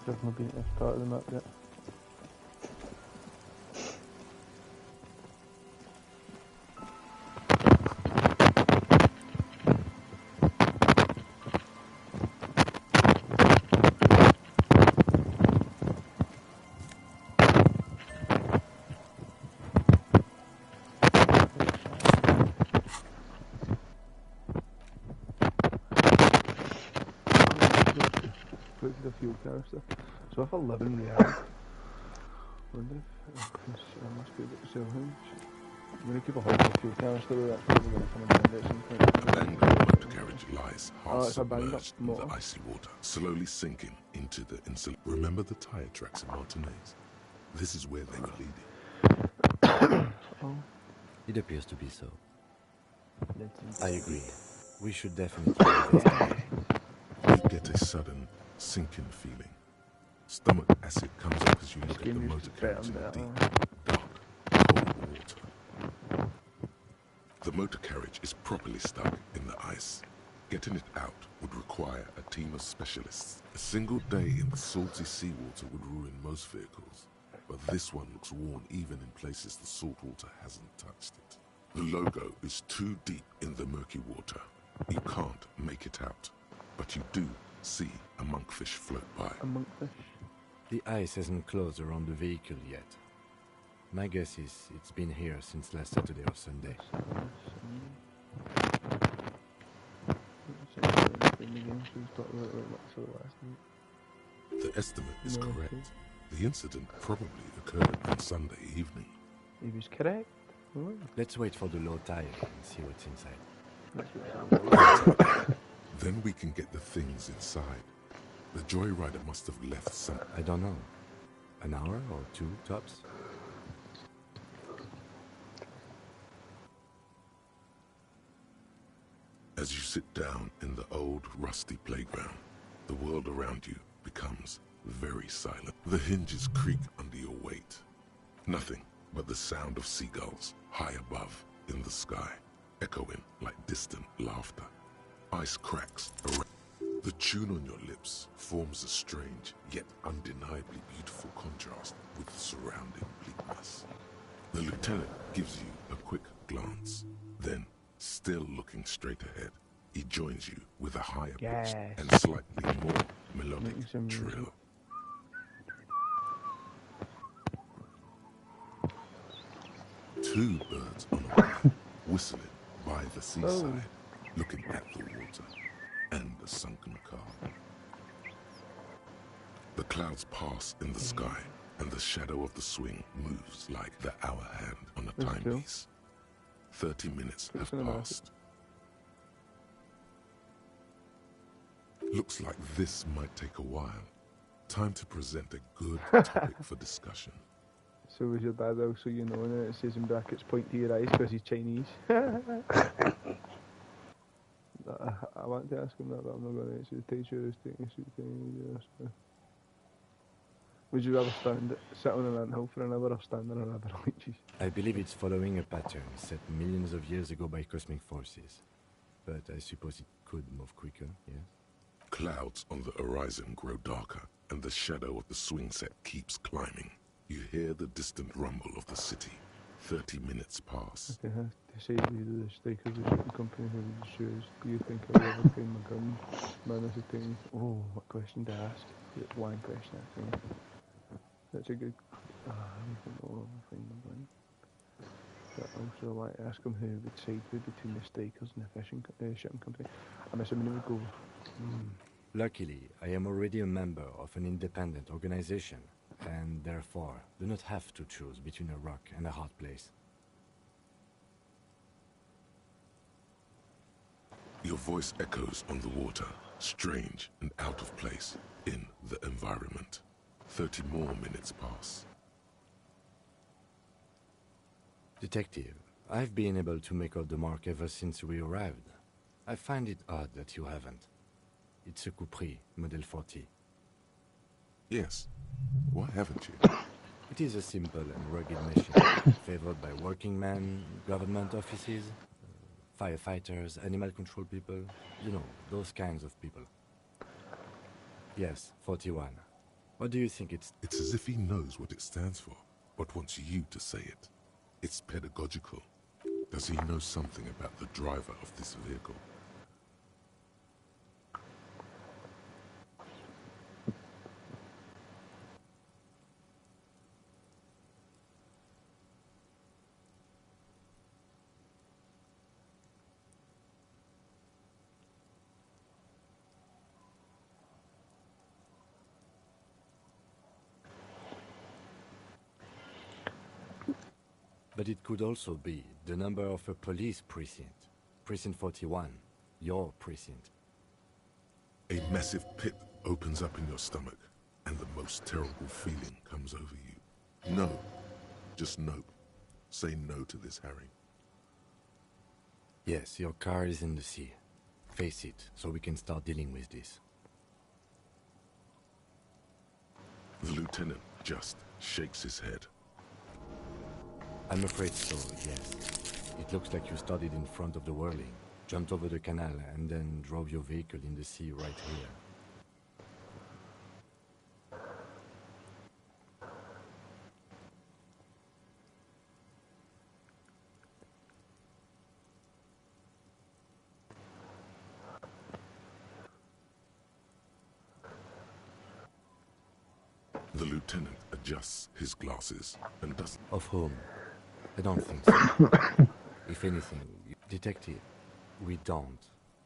I've not been at this part of the map yet. The fuel canister. So if I live in reality, I wonder if I must be able to sell him. I'm going to keep a hold of the fuel canister, but that's probably going to come in handy at some point. The angled motor carriage lies half submerged in the motor. icy water, slowly sinking into the insul. Remember the tire tracks in Martinez? This is where they were leading. Oh. It appears to be so. I agree. We should definitely investigate. You get a sudden sinking feeling. Stomach acid comes up as you look at the motor carriage in the deep, dark, cold water. The motor carriage is properly stuck in the ice. Getting it out would require a team of specialists. A single day in the salty seawater would ruin most vehicles, but this one looks worn even in places the salt water hasn't touched it. The logo is too deep in the murky water. You can't make it out, but you do see a monkfish float by. A monkfish? The ice hasn't closed around the vehicle yet. My guess is it's been here since last Saturday or Sunday. The estimate is correct. The incident probably occurred on Sunday evening. He was correct. Oh. Let's wait for the low tide and see what's inside. Then we can get the things inside. The joyrider must have left some... I don't know. An hour or two, tops? As you sit down in the old, rusty playground, the world around you becomes very silent. The hinges creak under your weight. Nothing but the sound of seagulls high above in the sky, echoing like distant laughter. Ice cracks around. The tune on your lips forms a strange yet undeniably beautiful contrast with the surrounding bleakness. The lieutenant gives you a quick glance. Then, still looking straight ahead, he joins you with a higher pitch and slightly more melodic trill. Two birds on a wing, whistling by the seaside, looking at the water and the sunken car. The clouds pass in the sky, and the shadow of the swing moves like the hour hand on a timepiece. 30 minutes have passed. Looks like this might take a while. Time to present a good topic for discussion. So was your dad also, you know, and it says in brackets, point to your eyes because he's Chinese. I want to ask him that, but I'm not going to answer. The teacher is taking a suit. Would you rather sit on an anthill for an hour or stand on an avalanche? I believe it's following a pattern set millions of years ago by cosmic forces. But I suppose it could move quicker, yes? Clouds on the horizon grow darker, and the shadow of the swing set keeps climbing. You hear the distant rumble of the city. 30 minutes pass. Okay, to say the stake of the shipping company who ensures, do you think I will ever find my gun? Man, that's a thing. Oh, what question to ask? It's one question, actually. That's a good... I don't think I'll ever find my gun. But also, I want to ask him who would side with between the stakers and the shipping company. I'm assuming it would go... Luckily, I am already a member of an independent organization, and therefore do not have to choose between a rock and a hard place. Your voice echoes on the water, strange and out of place in the environment. 30 more minutes pass. Detective, I've been able to make out the mark ever since we arrived. I find it odd that you haven't. It's a Coupris, Model 40. Yes. Why haven't you? It is a simple and rugged machine, favored by working men, government offices, firefighters, animal control people, you know, those kinds of people. Yes, 41. What do you think it's... It's as if he knows what it stands for, but wants you to say it. It's pedagogical. Does he know something about the driver of this vehicle? But it could also be the number of a police precinct. Precinct 41. Your precinct. A massive pit opens up in your stomach, and the most terrible feeling comes over you. No. Just no. Say no to this, Harry. Yes, your car is in the sea. Face it, so we can start dealing with this. The lieutenant just shakes his head. I'm afraid so, yes. It looks like you started in front of the whirling, jumped over the canal, and then drove your vehicle in the sea right here. The lieutenant adjusts his glasses and doesn't... Of whom? I don't think so. If anything, detective, we don't.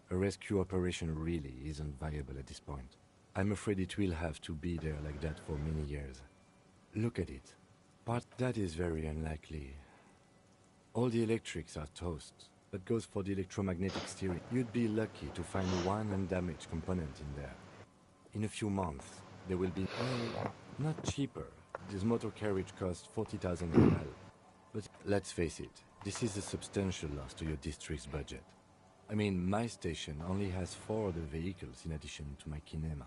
A rescue operation really isn't viable at this point. I'm afraid it will have to be there like that for many years. Look at it. But that is very unlikely. All the electrics are toast. That goes for the electromagnetic steering. You'd be lucky to find one undamaged component in there. In a few months, there will be... not cheaper. This motor carriage costs 40,000 real. But let's face it, this is a substantial loss to your district's budget. I mean, my station only has 4 other vehicles in addition to my kinema.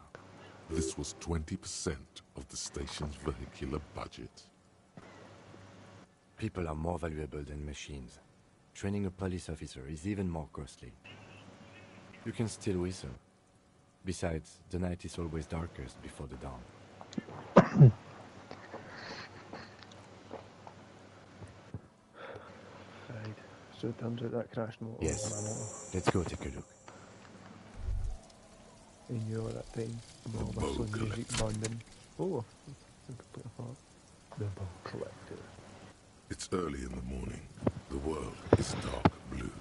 This was 20% of the station's vehicular budget. People are more valuable than machines. Training a police officer is even more costly. You can still whistle. Besides, the night is always darkest before the dawn. Right. So it turns out that crashed motor was Yes. my motor. Let's go take a look. And you know at that time, The all bow whistling music collector. bonding. Oh, I completely forgot. The bow collector. It's early in the morning. The world is dark blue.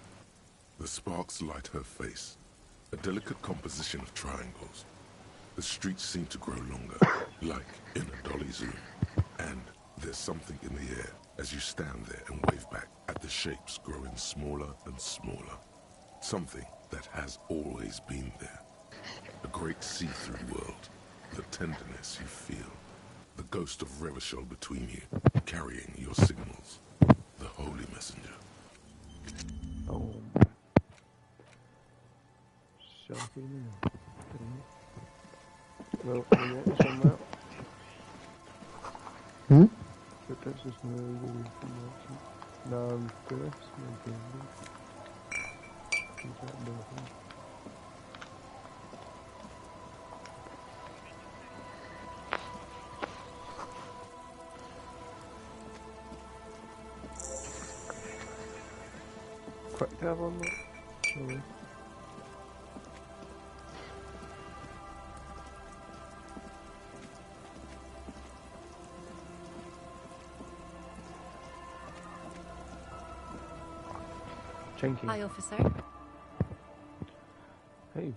The sparks light her face, a delicate composition of triangles. The streets seem to grow longer, like in a dolly zoom. And there's something in the air as you stand there and wave back at the shapes growing smaller and smaller. Something that has always been there. A great see-through world. The tenderness you feel. The ghost of Revachol between you, carrying your signals. The holy messenger. Oh. Shocking. Well, I want somewhere. But that's just no way from watching. Now I'm first, maybe. Is that nothing? Quick tab on that? Sorry. Chinky. Hi, officer. Hey.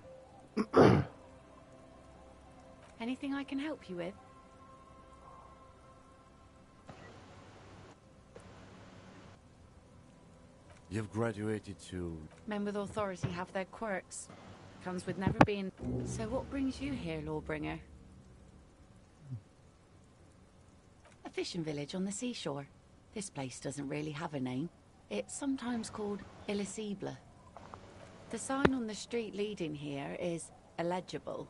Anything I can help you with? You've graduated to... Men with authority have their quirks. Comes with never being... So what brings you here, Lawbringer? A fishing village on the seashore. This place doesn't really have a name. It's sometimes called Elysium. The sign on the street leading here is illegible.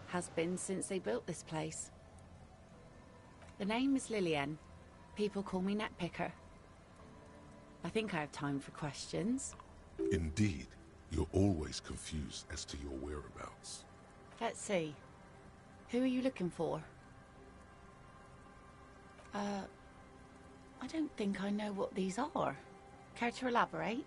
Has been since they built this place. The name is Lillian. People call me Netpicker. I think I have time for questions. Indeed, you're always confused as to your whereabouts. Let's see. Who are you looking for? I don't think I know what these are. Care to elaborate?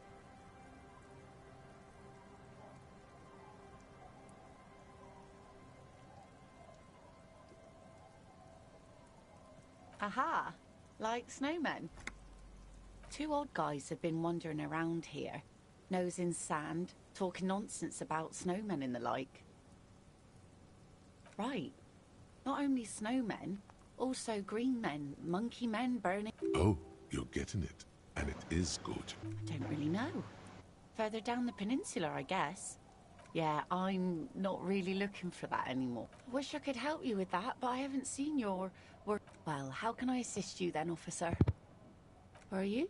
Aha! Like snowmen. Two odd guys have been wandering around here, nose in sand, talking nonsense about snowmen and the like. Right. Not only snowmen, also green men, monkey men burning... Oh, you're getting it. And it is gorgeous. I don't really know. Further down the peninsula, I guess. Yeah, I'm not really looking for that anymore. Wish I could help you with that, but I haven't seen your work. Well, how can I assist you then, officer? Where are you?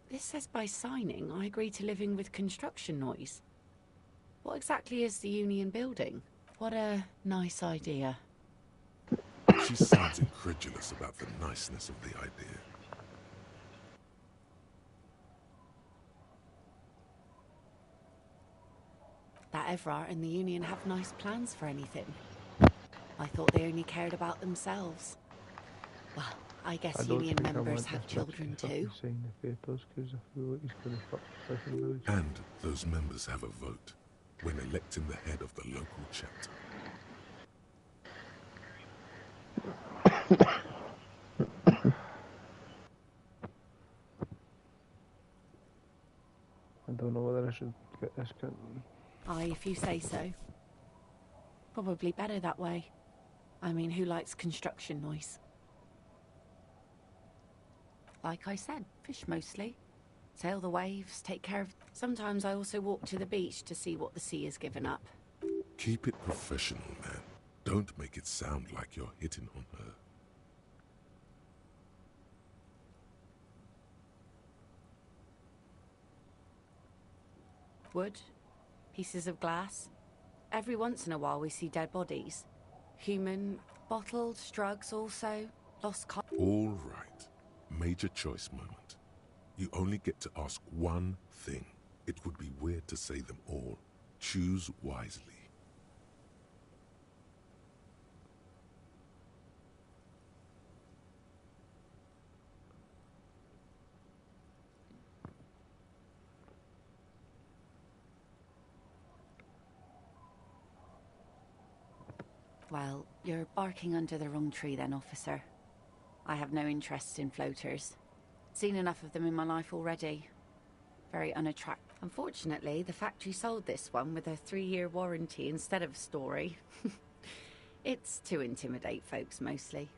This says by signing, I agree to living with construction noise. What exactly is the Union building? What a nice idea. She sounds incredulous about the niceness of the idea. That Everard and the Union have nice plans for anything. I thought they only cared about themselves. Well, I guess I don't Union think I members want have this children Mexican too. fucking sign the papers because I feel like he's going to fuck the fucking village. And those members have a vote when electing the head of the local chapter. I don't know whether I should get this cunt. Aye, if you say so. Probably better that way. I mean, who likes construction noise? Like I said, fish mostly. Sail the waves, take care of... Sometimes I also walk to the beach to see what the sea has given up. Keep it professional, man. Don't make it sound like you're hitting on her. Wood, pieces of glass. Every once in a while we see dead bodies. Human, bottled, drugs also, lost co- All right. Major choice moment. You only get to ask one thing. It would be weird to say them all. Choose wisely. Well, you're barking under the wrong tree then, officer. I have no interest in floaters. Seen enough of them in my life already. Very unattractive. Unfortunately, the factory sold this one with a 3-year warranty instead of a story. It's to intimidate folks, mostly.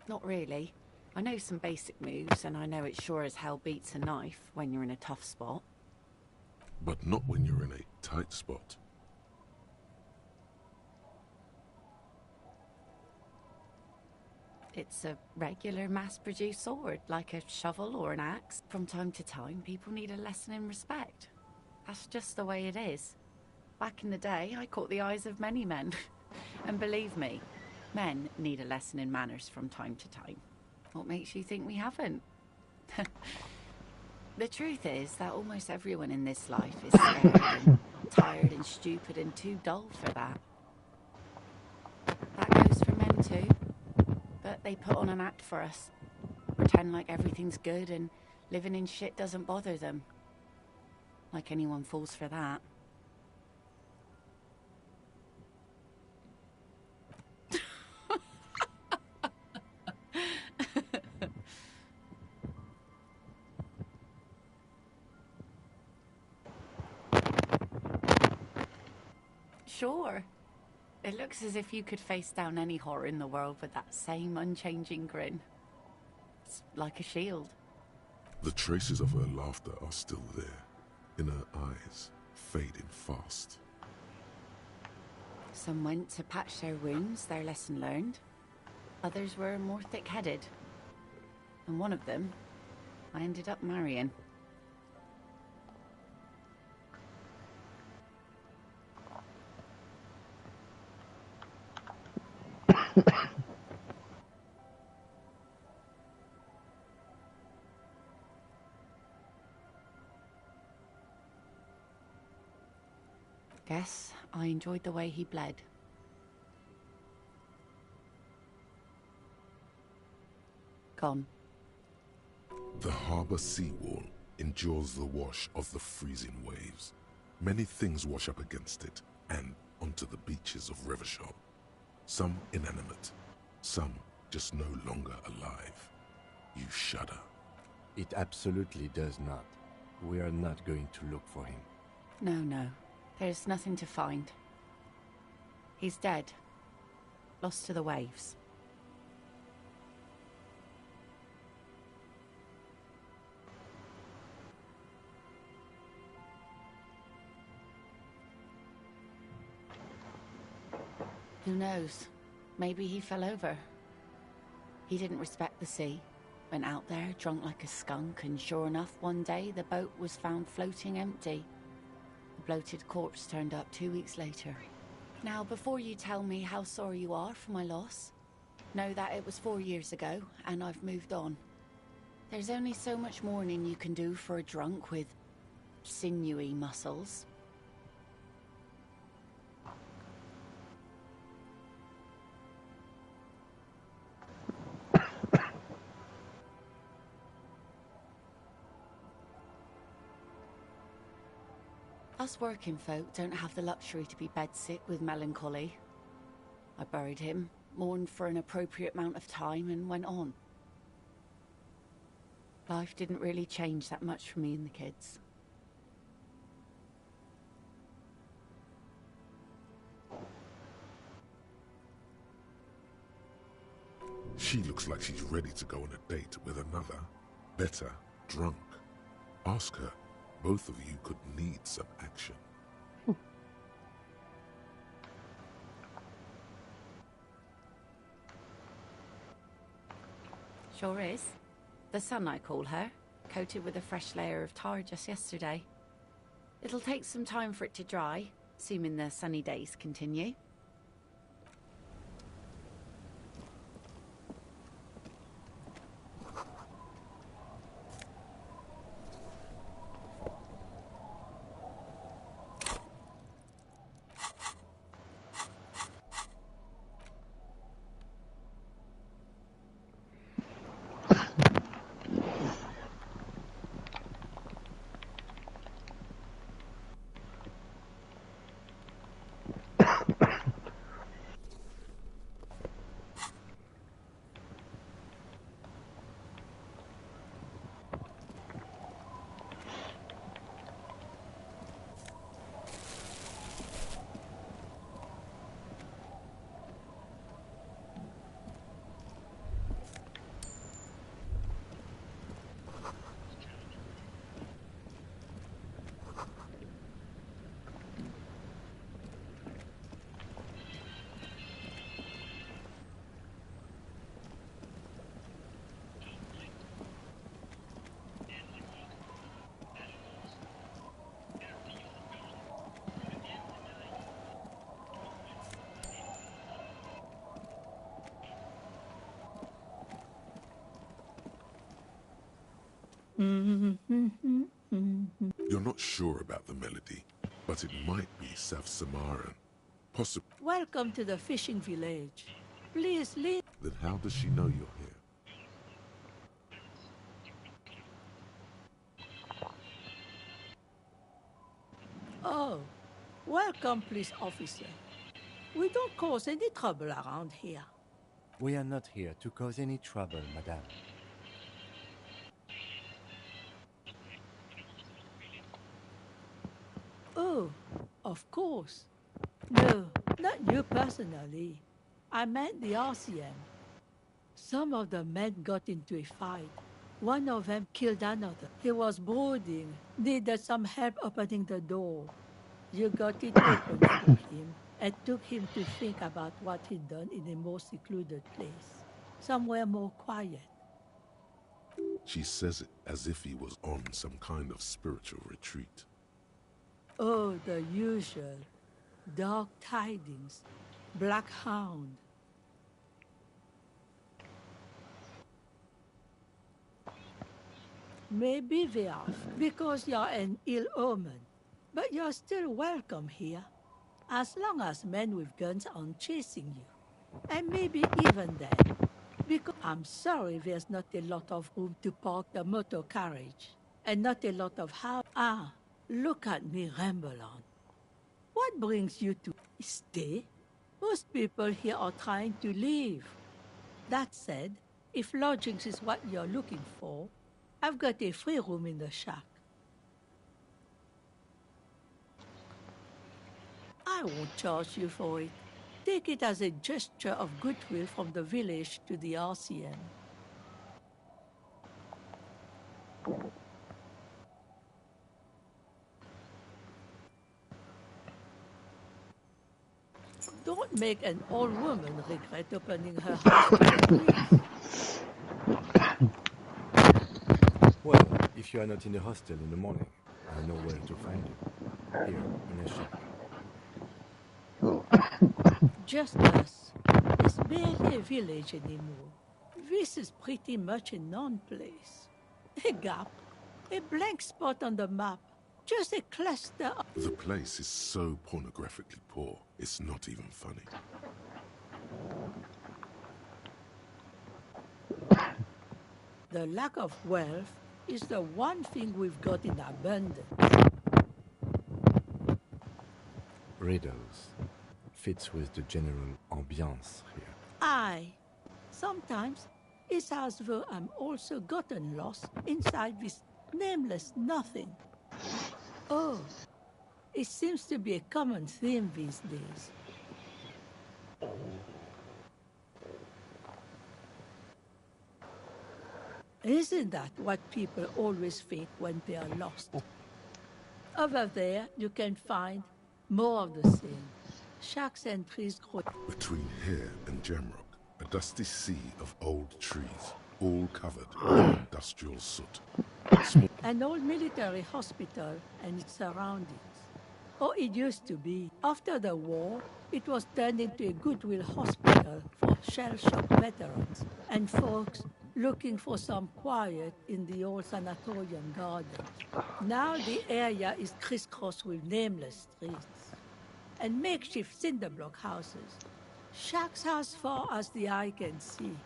Not really. I know some basic moves, and I know it sure as hell beats a knife when you're in a tough spot. But not when you're in a tight spot. It's a regular mass-produced sword, like a shovel or an axe. From time to time, people need a lesson in respect. That's just the way it is. Back in the day, I caught the eyes of many men. And believe me, men need a lesson in manners from time to time. What makes you think we haven't? The truth is that almost everyone in this life is scared and tired and stupid and too dull for that. That goes for men too. But they put on an act for us. Pretend like everything's good and living in shit doesn't bother them. Like anyone falls for that. Sure. It looks as if you could face down any horror in the world with that same unchanging grin. It's like a shield. The traces of her laughter are still there, in her eyes, fading fast. Some went to patch their wounds, their lesson learned. Others were more thick-headed. And one of them, I ended up marrying. Guess I enjoyed the way he bled. Gone. The harbor seawall endures the wash of the freezing waves. Many things wash up against it and onto the beaches of Revachol. Some inanimate, some just no longer alive. You shudder. It absolutely does not. We are not going to look for him. No. There's nothing to find. He's dead. Lost to the waves. Who knows? Maybe he fell over. He didn't respect the sea. Went out there drunk like a skunk, and sure enough, one day the boat was found floating empty. The bloated corpse turned up 2 weeks later. Now, before you tell me how sorry you are for my loss, know that it was 4 years ago, and I've moved on. There's only so much mourning you can do for a drunk with sinewy muscles. Us working folk don't have the luxury to be bedsick with melancholy. I buried him, mourned for an appropriate amount of time, and went on. Life didn't really change that much for me and the kids. She looks like she's ready to go on a date with another, better, drunk. Ask her. Both of you could need some action. Sure is. The sun, I call her, coated with a fresh layer of tar just yesterday. It'll take some time for it to dry, assuming the sunny days continue. You're not sure about the melody, but it might be South Samaran. Possibly. Welcome to the fishing village. Please leave. Then how does she know you're here? Oh, welcome, police officer. We don't cause any trouble around here. We are not here to cause any trouble, madame. Oh, of course. No, not you personally. I meant the RCM. Some of the men got into a fight. One of them killed another. He was boarding, needed some help opening the door. You got it open for him and took him to think about what he'd done in a more secluded place, somewhere more quiet. She says it as if he was on some kind of spiritual retreat. Oh, the usual. Dark tidings. Black Hound. Maybe they are, because you're an ill omen. But you're still welcome here, as long as men with guns aren't chasing you. And maybe even then, because I'm sorry there's not a lot of room to park the motor carriage, and not a lot of how. Ah, look at me ramble on. What brings you to stay? Most people here are trying to leave. That said, if lodgings is what you're looking for, I've got a free room in the shack. I won't charge you for it. Take it as a gesture of goodwill from the village to the RCM. Don't make an old woman regret opening her house to the breeze. Well, if you are not in the hostel in the morning, I know where to find you. Here, in a shack. Just us. It's barely a village anymore. This is pretty much a non-place. A gap. A blank spot on the map. Just a cluster of... The place is so pornographically poor, it's not even funny. The lack of wealth is the one thing we've got in abundance. Riddles. Fits with the general ambiance here. Aye. Sometimes it's as though I'm also gotten lost inside this nameless nothing. Oh, it seems to be a common theme these days. Isn't that what people always think when they are lost? Over there, you can find more of the same. Shacks and trees grow. Between here and Jamrock, a dusty sea of old trees, all covered in industrial soot. An old military hospital and its surroundings. Or it used to be. After the war, it was turned into a goodwill hospital for shell-shock veterans and folks looking for some quiet in the old sanatorium gardens. Now the area is crisscrossed with nameless streets and makeshift cinder block houses. Shacks as far as the eye can see.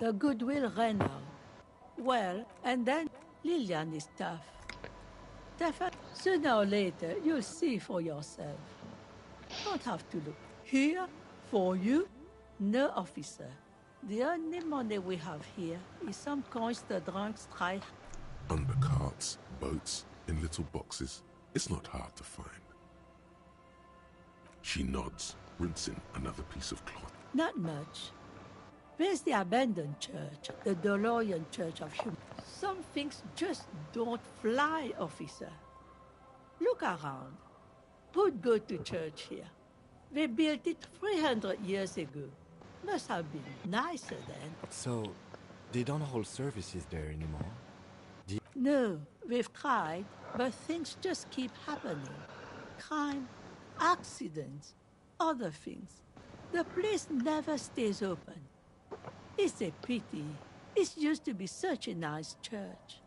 The goodwill ran out. Well, and then Lillian is tough. Tougher. Sooner or later, you'll see for yourself. Don't have to look. Here, for you, no officer. The only money we have here is some coins the drunks try. Under carts, boats, in little boxes. It's not hard to find. She nods, rinsing another piece of cloth. Not much. There's the abandoned church, the DeLorean Church of Human. Some things just don't fly, officer. Look around. Who'd go to church here? They built it 300 years ago. Must have been nicer then. So, they don't hold services there anymore? No, we've tried, but things just keep happening. Crime, accidents, other things. The place never stays open. It's a pity. It used to be such a nice church.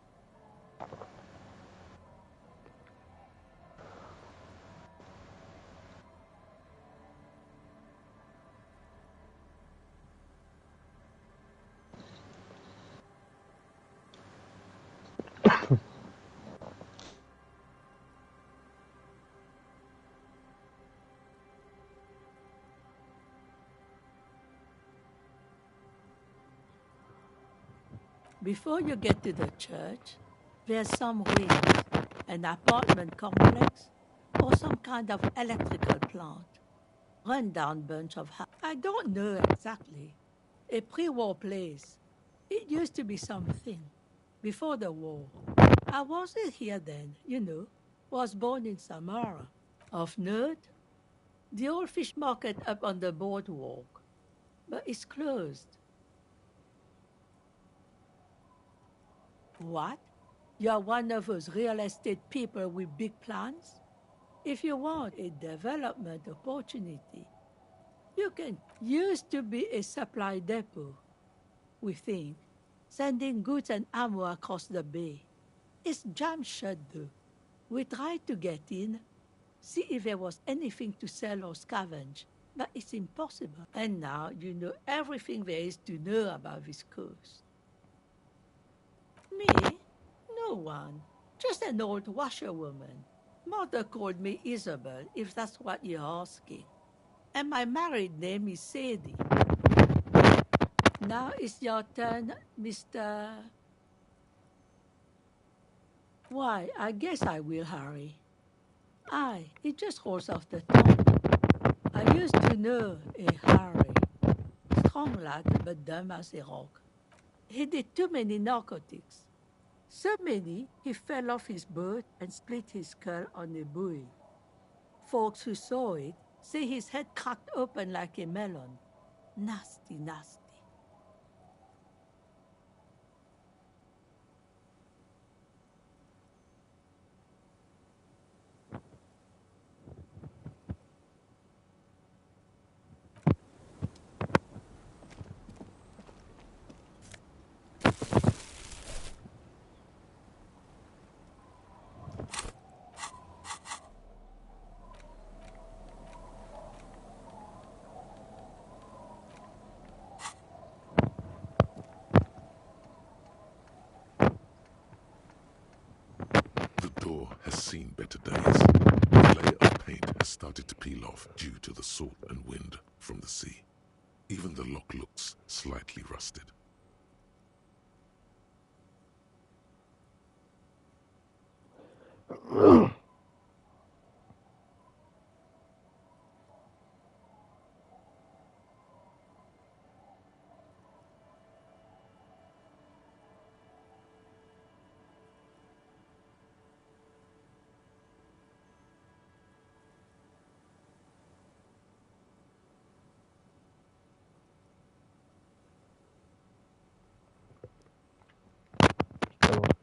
Before you get to the church, there's some wings, an apartment complex, or some kind of electrical plant. Run-down bunch of I don't know exactly. A pre-war place. It used to be something. Before the war. I wasn't here then, you know. Was born in Samara. Of note, the old fish market up on the boardwalk. But it's closed. What? You're one of those real estate people with big plans? If you want a development opportunity, you can. Used to be a supply depot, we think, sending goods and ammo across the bay. It's jammed shut though. We tried to get in, see if there was anything to sell or scavenge, But it's impossible. And now you know everything there is to know about this coast. Me? No one. Just an old washerwoman. Mother called me Isabel, if that's what you're asking. And my married name is Sadie. Now it's your turn, Mr. Why, I guess I will, Harry. Aye, it just rolls off the tongue. I used to know a Harry. Strong lad, but dumb as a rock. He did too many narcotics. So many, he fell off his boat and split his skull on a buoy. Folks who saw it say his head cracked open like a melon. Nasty, nasty. The door has seen better days. The layer of paint has started to peel off due to the salt and wind from the sea. Even the lock looks slightly rusted. Still on.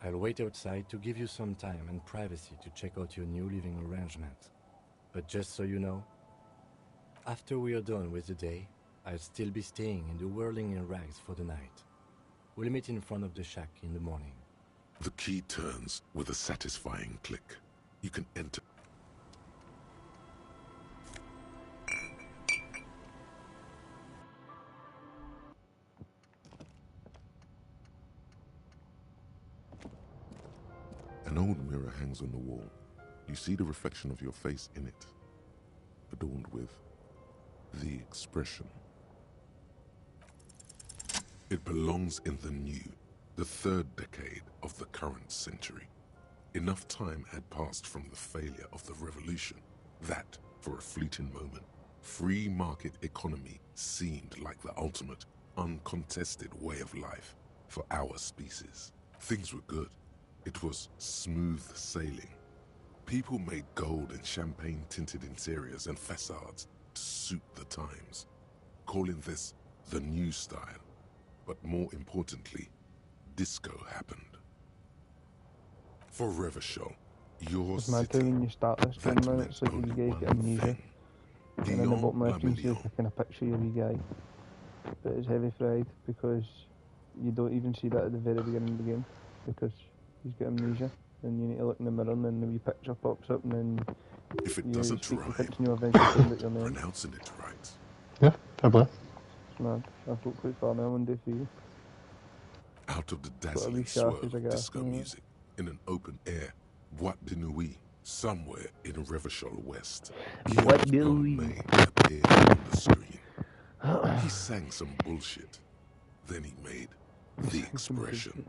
I'll wait outside to give you some time and privacy to check out your new living arrangement. But just so you know, after we are done with the day, I'll still be staying in the whirling in rags for the night. We'll meet in front of the shack in the morning. The key turns with a satisfying click. You can enter. An old mirror hangs on the wall. You see the reflection of your face in it, adorned with the expression. It belongs in the new, the third decade of the current century. Enough time had passed from the failure of the revolution that, for a fleeting moment, free market economy seemed like the ultimate, uncontested way of life for our species. Things were good. It was smooth sailing. People made gold and champagne-tinted interiors and facades to suit the times, calling this the new style. But more importantly, disco happened. For Revachol, your It's mad city, how when you start this game, that man, meant it's like you only guys one get amnesia. thing. And then the bottom left, you can see Guillaume like a kind of picture of your wee guy. But it's heavy fried because you don't even see that at the very beginning of the game because he's got amnesia. And you need to look in the mirror and then the wee picture pops up and then If it you doesn't speak the rhyme, picture and you eventually find out your name. pronouncing it right. Yeah, probably. It's mad. I've got quite far now one day for you. Out of the Got a wee dazzling shaft swirl as a of gas, disco isn't it? music, in an open air, Boîte de Nuit, somewhere in Revachol West, Boîte de Guillaume Nuit. May appeared on the screen. He sang some bullshit. Then he made the expression.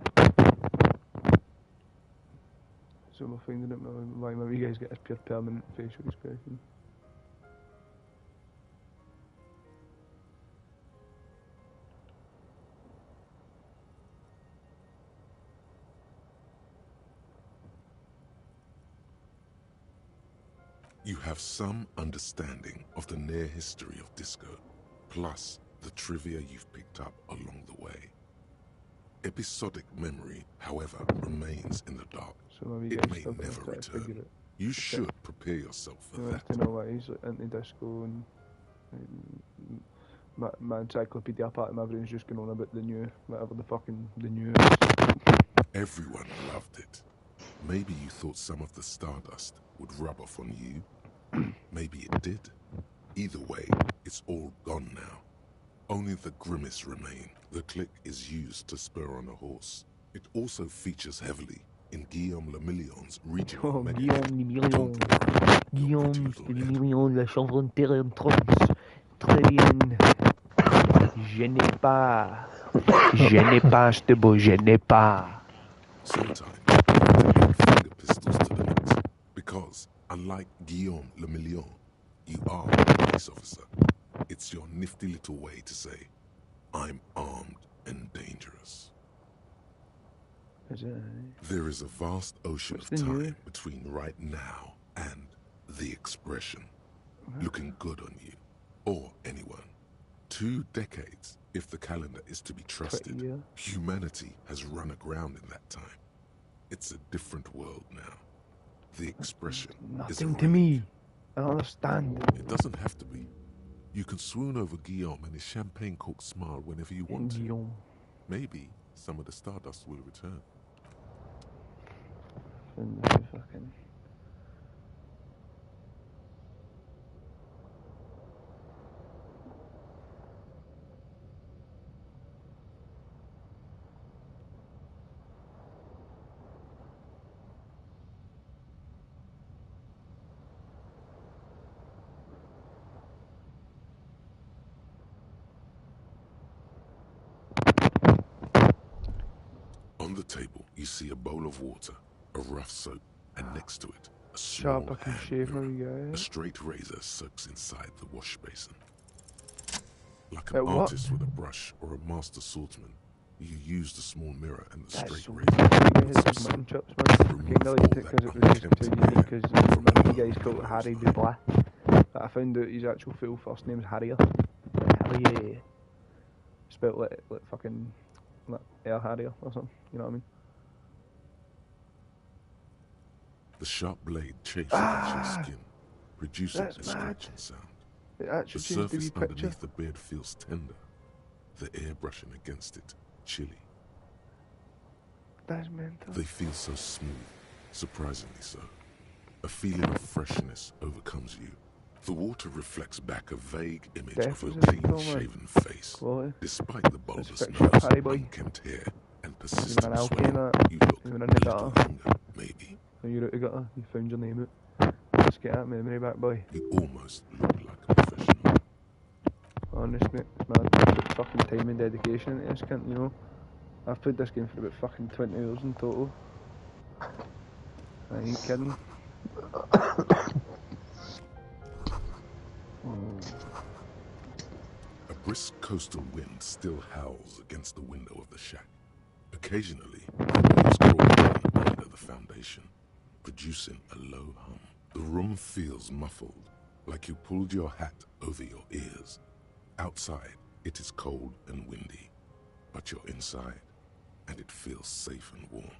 So we're finding out why my wee guys get his pure permanent facial expression. You have some understanding of the near history of disco, plus the trivia you've picked up along the way. Episodic memory, however, remains in the dark. So my wee It guys may still gonna never try to figure return. it. You should prepare yourself for He wants that. to know why he's like, into disco and my encyclopedia part of my brain's just going on about the new, whatever the fucking the new is. Everyone loved it. Maybe you thought some of the stardust would rub off on you. Maybe it did. Either way, it's all gone now. Only the grimace remain. The click is used to spur on a horse. It also features heavily in Guillaume Le Million's regional Oh, mega Guillaume hit, Le Million. Don't Worry, Your Pretty Guillaume Little Le Head. Million, la chanson en trance. Très bien. Je n'ai pas. Je n'ai pas, ce beau, je n'ai pas. Sometimes you put finger pistols to the necks because, unlike Guillaume Le Million, you are a police officer. It's your nifty little way to say, I'm armed and dangerous. Is it? There is a vast ocean What's of the time new? between right now and the expression, looking good on you, or anyone. 2 decades, if the calendar is to be trusted. years. Humanity has run aground in that time. It's a different world now. The expression is a Nothing to relic. me. I don't understand. It doesn't have to be. You can swoon over Guillaume and his champagne-corked smile whenever you want to. Guillaume. Maybe some of the stardust will return. And this is fucking. On the table, you see a bowl of water, a rough soap, and next to it, a Sharp, small I can hand shave my mirror. guy. A straight razor soaks inside the wash basin. Like What? an artist with a brush or a master swordsman, you use the small mirror and the That's straight so razor. weird. Put His some like soap. mutton chops, man. Remove Kinda all liked it that because it was just unkempt too hair unique. Because from my below guy's called the Harry nose Dubois. But I found out his actual full first name's Harrier. Harrier. Spelled like fucking like Air Harrier or something. You know what I mean? The sharp blade chafes against your skin, producing That's a mad. scratching sound. It The actually changed the surface wee picture. underneath the beard feels tender, the air brushing against it chilly. That's mental. They feel so smooth, surprisingly so. A feeling of freshness overcomes you. The water reflects back a vague image Death of your was in the film, clean-shaven face. Quality. Despite the bulbous fix your nose, Harry boy. unkempt hair, and Even persistent an alky swelling, in that. you look Even a in the little dark. younger, maybe. So you're out of gutter. You found your name out. Let's get that memory back, boy. You almost look like a professional. Honest, mate. It's mad. Put fucking time and dedication into this, cunt, you know. I've played this game for about fucking 20 hours in total. I ain't kidding. A brisk coastal wind still howls against the window of the shack. Occasionally, the waves crawl in under the foundation, producing a low hum. The room feels muffled, like you pulled your hat over your ears. Outside, it is cold and windy, but you're inside, and it feels safe and warm.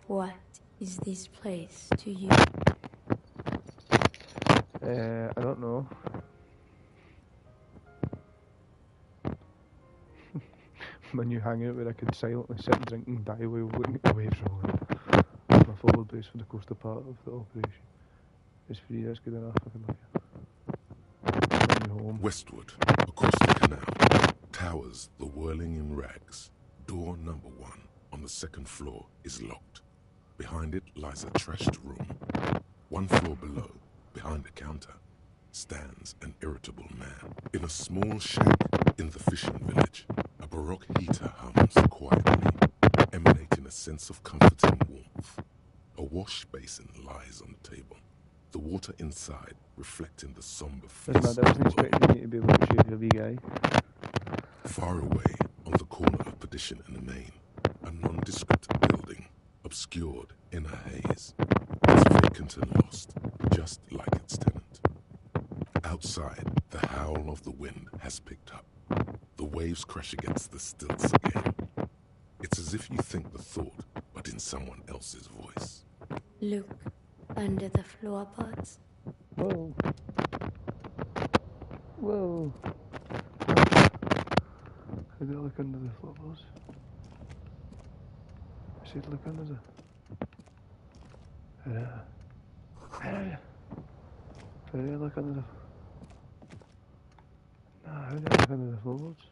What is this place to you? I don't know. My new hangout where I could silently sit and drink and die while looking at the waves rolling. My forward base for the coastal part of the operation. It's free, that's good enough. I can look at home. Westward, across the canal, towers the whirling in rags. Door number 1 on the second floor is locked. Behind it lies a trashed room. 1 floor below, behind the counter, stands an irritable man. In a small shack in the fishing village, a baroque heater hums quietly, emanating a sense of comfort and warmth. A wash basin lies on the table, the water inside reflecting the somber face That's of mad, I wasn't the world. expecting you to be able to shave your wee guy. Far away, on the corner of Perdition and the Main, a nondescript building, obscured in a haze. It's vacant and lost, just like its tenant. Outside, the howl of the wind has picked up. The waves crash against the stilts again. It's as if you think the thought, but in someone else's voice. Look under the floorboards. Whoa. Whoa. How do I look under the floorboards? It's said look under the... Look under the... Nah, how do I look under the floorboards?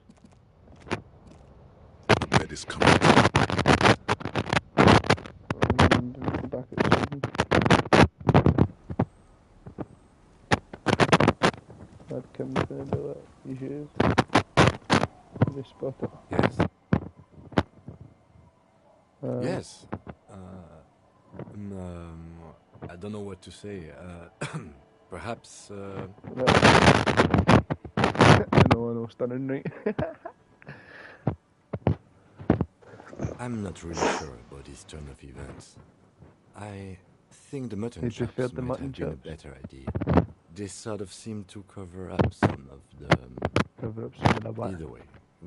Bed is coming. Go back at Susan. That Kim's gonna do it. You should. You spot it. Yes. Yes. I don't know what to say. Perhaps. I know, stunning, right? I'm not really sure about this turn of events. I think the mutton chops preferred the might mutton have been a chops? better idea. They sort of seem to cover up some of the... Cover up some of the what? Either way,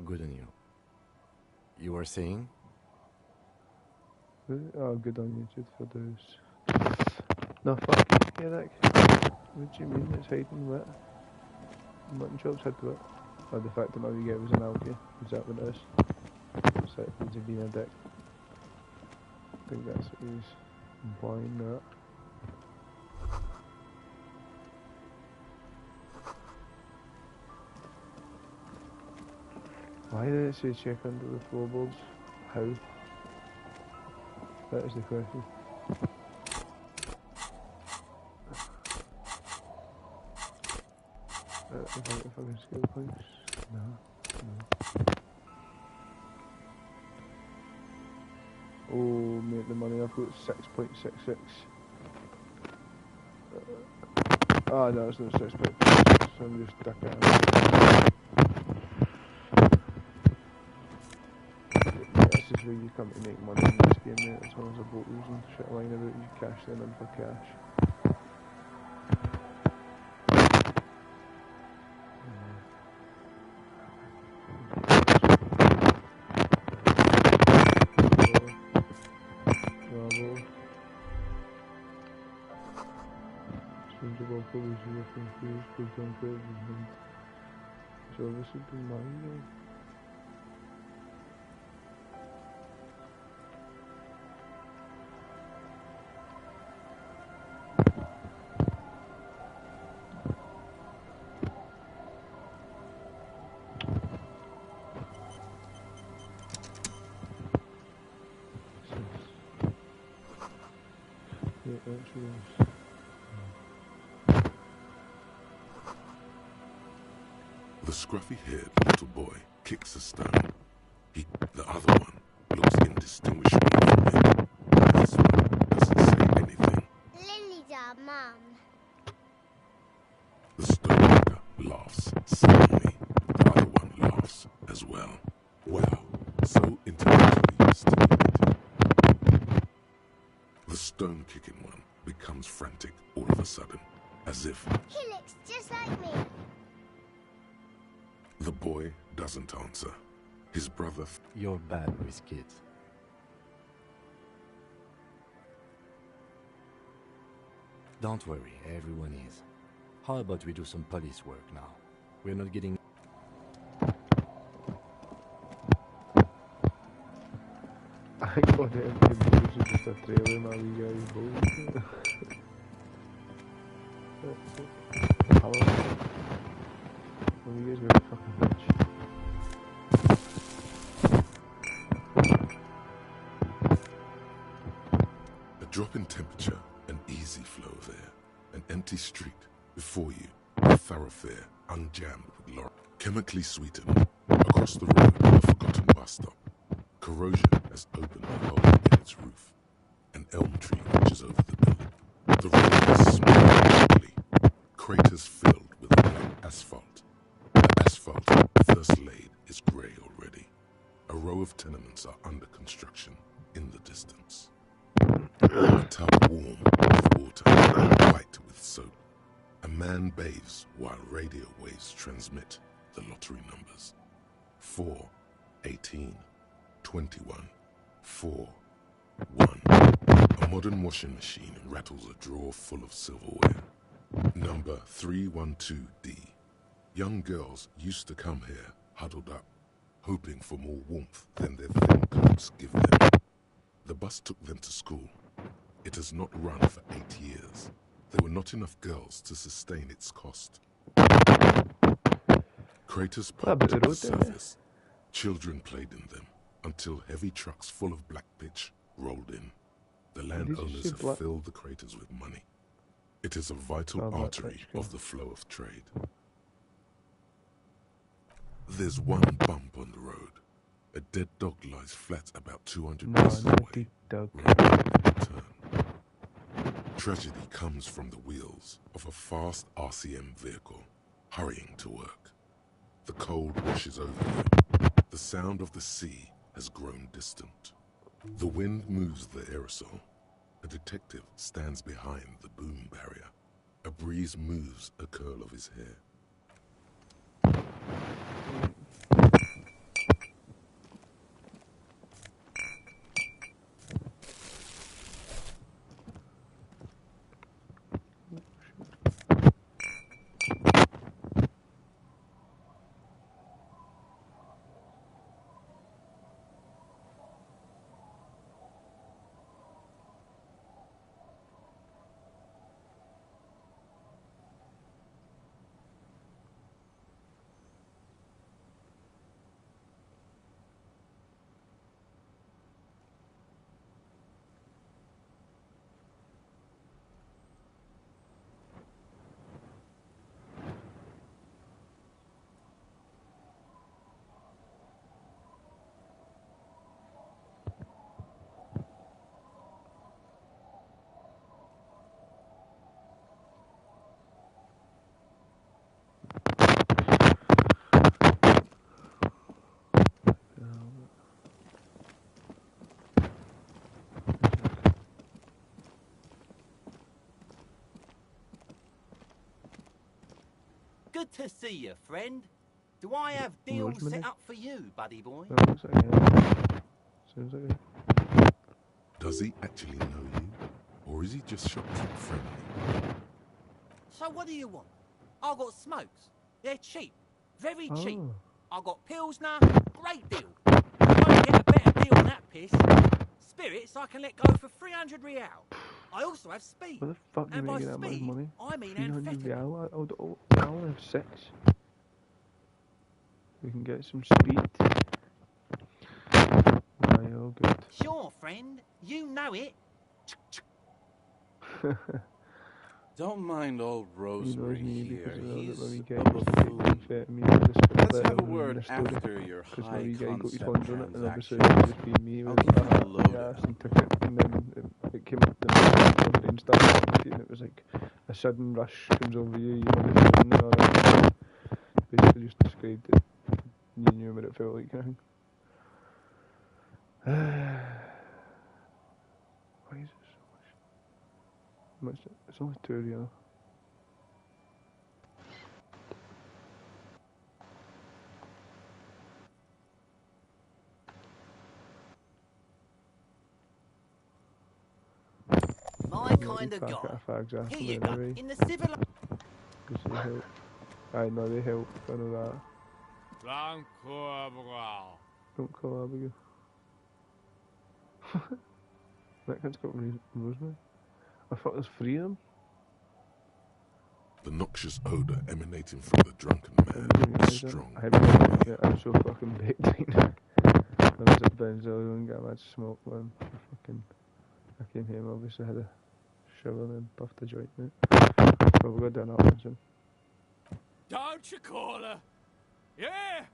good on you. You were saying? Oh, good on you, Jude, for those. No, fuck, Eric. What do you mean it's hiding what? Mutton chops had what? Oh, the fact that all you get was an algae. Is that what it is? It's like he's being a dick. I think that's what he's implying that. Why did it say check under the floorboards? How? That is the question. If I can skill points? No. Oh, mate, the money I've got 6.66. No, it's not 6.66, so I'm just ducking it. This is where you come to make money in this game, mate. As long as a boat and shit lying about, you cash them in for cash. So this would be mine. Yeah, actually. The scruffy-haired little boy kicks a stone. The other one looks indistinguishable from him. This one doesn't say anything. Lily's our mum. The stonemaker laughs silently. The other one laughs as well. Wow, so intellectually stimulated. The stone-kicking one becomes frantic all of a sudden, as if... He looks just like me. The boy doesn't answer. His brother... You're bad with kids. Don't worry, everyone is. How about we do some police work now? We're not getting... I got it in the just a trailer, my wee guy's boat. That's it. Hello. Well, you guys really fucking rich. A drop in temperature, an easy flow there. An empty street. Before you, a thoroughfare unjammed with laurel. Chemically sweetened. Across the road, a forgotten bus stop. Corrosion has opened a hole in its roof. An elm tree reaches over the building. The road is smooth quickly. Craters filled with black asphalt. The asphalt, first laid, is grey already. A row of tenements are under construction in the distance. A tub warm with water, white with soap. A man bathes while radio waves transmit the lottery numbers. 4, 18, 21, 4, 1. A modern washing machine rattles a drawer full of silverware. Number 312D. Young girls used to come here, huddled up, hoping for more warmth than their thin coats give them. The bus took them to school. It has not run for 8 years. There were not enough girls to sustain its cost. Craters parked at the surface. Children played in them until heavy trucks full of black pitch rolled in. The landowners have filled the craters with money. It is a vital artery of the flow of trade. There's one bump on the road. A dead dog lies flat about 200 paces away. Turn. Tragedy comes from the wheels of a fast RCM vehicle, hurrying to work. The cold washes over you. The sound of the sea has grown distant. The wind moves the aerosol. A detective stands behind the boom barrier. A breeze moves a curl of his hair. Good to see you, friend. Do I have deals set up for you, buddy boy? Does he actually know you? Or is he just shocked and friendly? So what do you want? I got smokes. They're cheap. Very cheap. I got Pilsner. Great deal. Won't get a better deal than that piss. Spirits I can let go for 300 real. I also have speed. Where the fuck do you make that much money? I mean 300 amphetamine. real? I only have 6. We can get some speed. Aye, all good. Sure, friend. You know it. Don't mind old Rosary here. He's a buffoon. Let's have a word after your high concept transaction. I'll give you the lowdown. And then it came up the brain started and it was like a sudden rush comes over you, you know, and all that. Basically just described it. You knew what it felt like, kind of thing. Why is it so much? It's only 2 real. My kind of guy. Here you go. Anyway. In the civil... Because they help. I know they help, I know that. Don't call Abigail. That kid's got Rosemary. I thought it was 3 of them. The noxious odor emanating from the drunken man is strong. I'm so fucking baked right now. I was at Benzo and got a mad smoke one. I came home, obviously had a shower and then puffed the joint out. Probably got done up soon. Don't you call her? Yeah!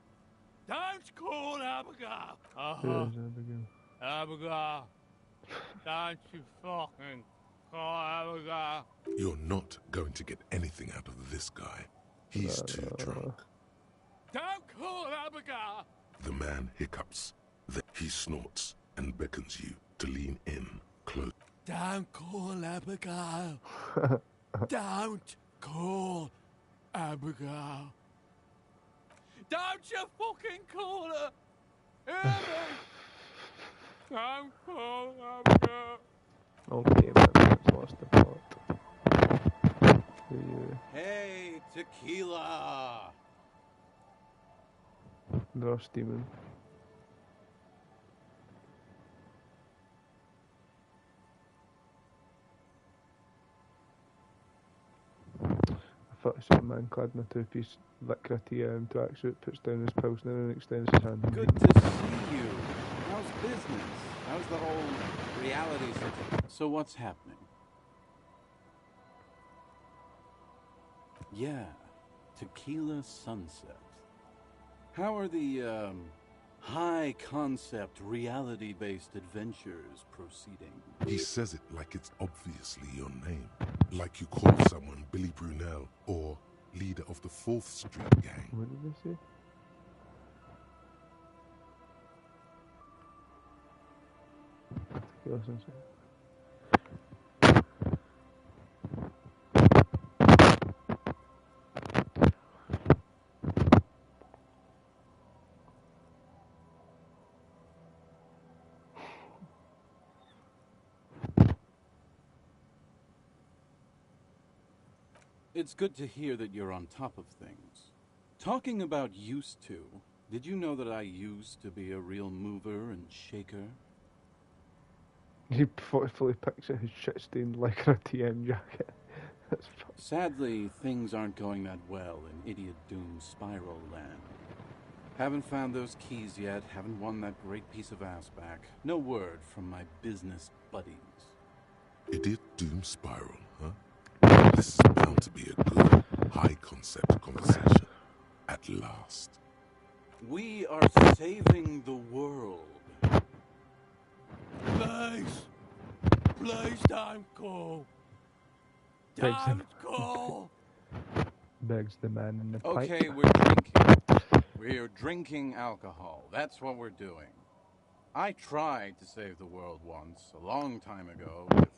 Don't call Abigail! Who is Abigail? Abigail! Don't you fucking call Abigail! You're not going to get anything out of this guy. He's too drunk. Don't call Abigail! The man hiccups. Then he snorts and beckons you to lean in close. Don't call Abigail! Don't call Abigail! Don't you fucking call her! Hear me! Don't call Abigail! Okay, man, that's lost the plot. Hey, tequila! The Ross Demon. 30-something man clad in a two-piece liquor tracksuit puts down his pilsner and extends his hand. Good to see you. How's business? How's the whole reality situation? So what's happening? Yeah, Tequila Sunset. How are the, high-concept, reality-based adventures proceeding? He says it like it's obviously your name. Like you call someone Billy Brunel or leader of the 4th Street gang. What did they say? Tequila Sunset. It's good to hear that you're on top of things. Talking about used to, did you know that I used to be a real mover and shaker? He thoughtfully picks at his shit-stained lycra TM jacket. Sadly, things aren't going that well in Idiot Doom Spiral Land. Haven't found those keys yet, haven't won that great piece of ass back. No word from my business buddies. Idiot Doom Spiral, huh? This is bound to be a good, high-concept conversation. At last. We are saving the world. Please don't go. Don't go. Begs the man in the pipe. Okay, we're drinking. We're drinking alcohol. That's what we're doing. I tried to save the world once, a long time ago, with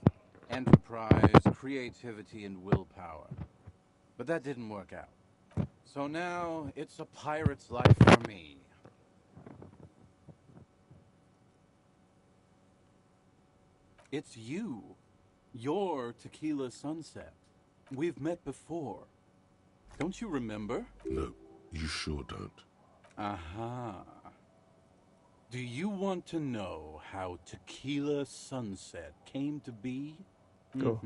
enterprise, creativity, and willpower. But that didn't work out. So now, it's a pirate's life for me. It's you. You're Tequila Sunset. We've met before. Don't you remember? No, you sure don't. Aha. Do you want to know how Tequila Sunset came to be? Go.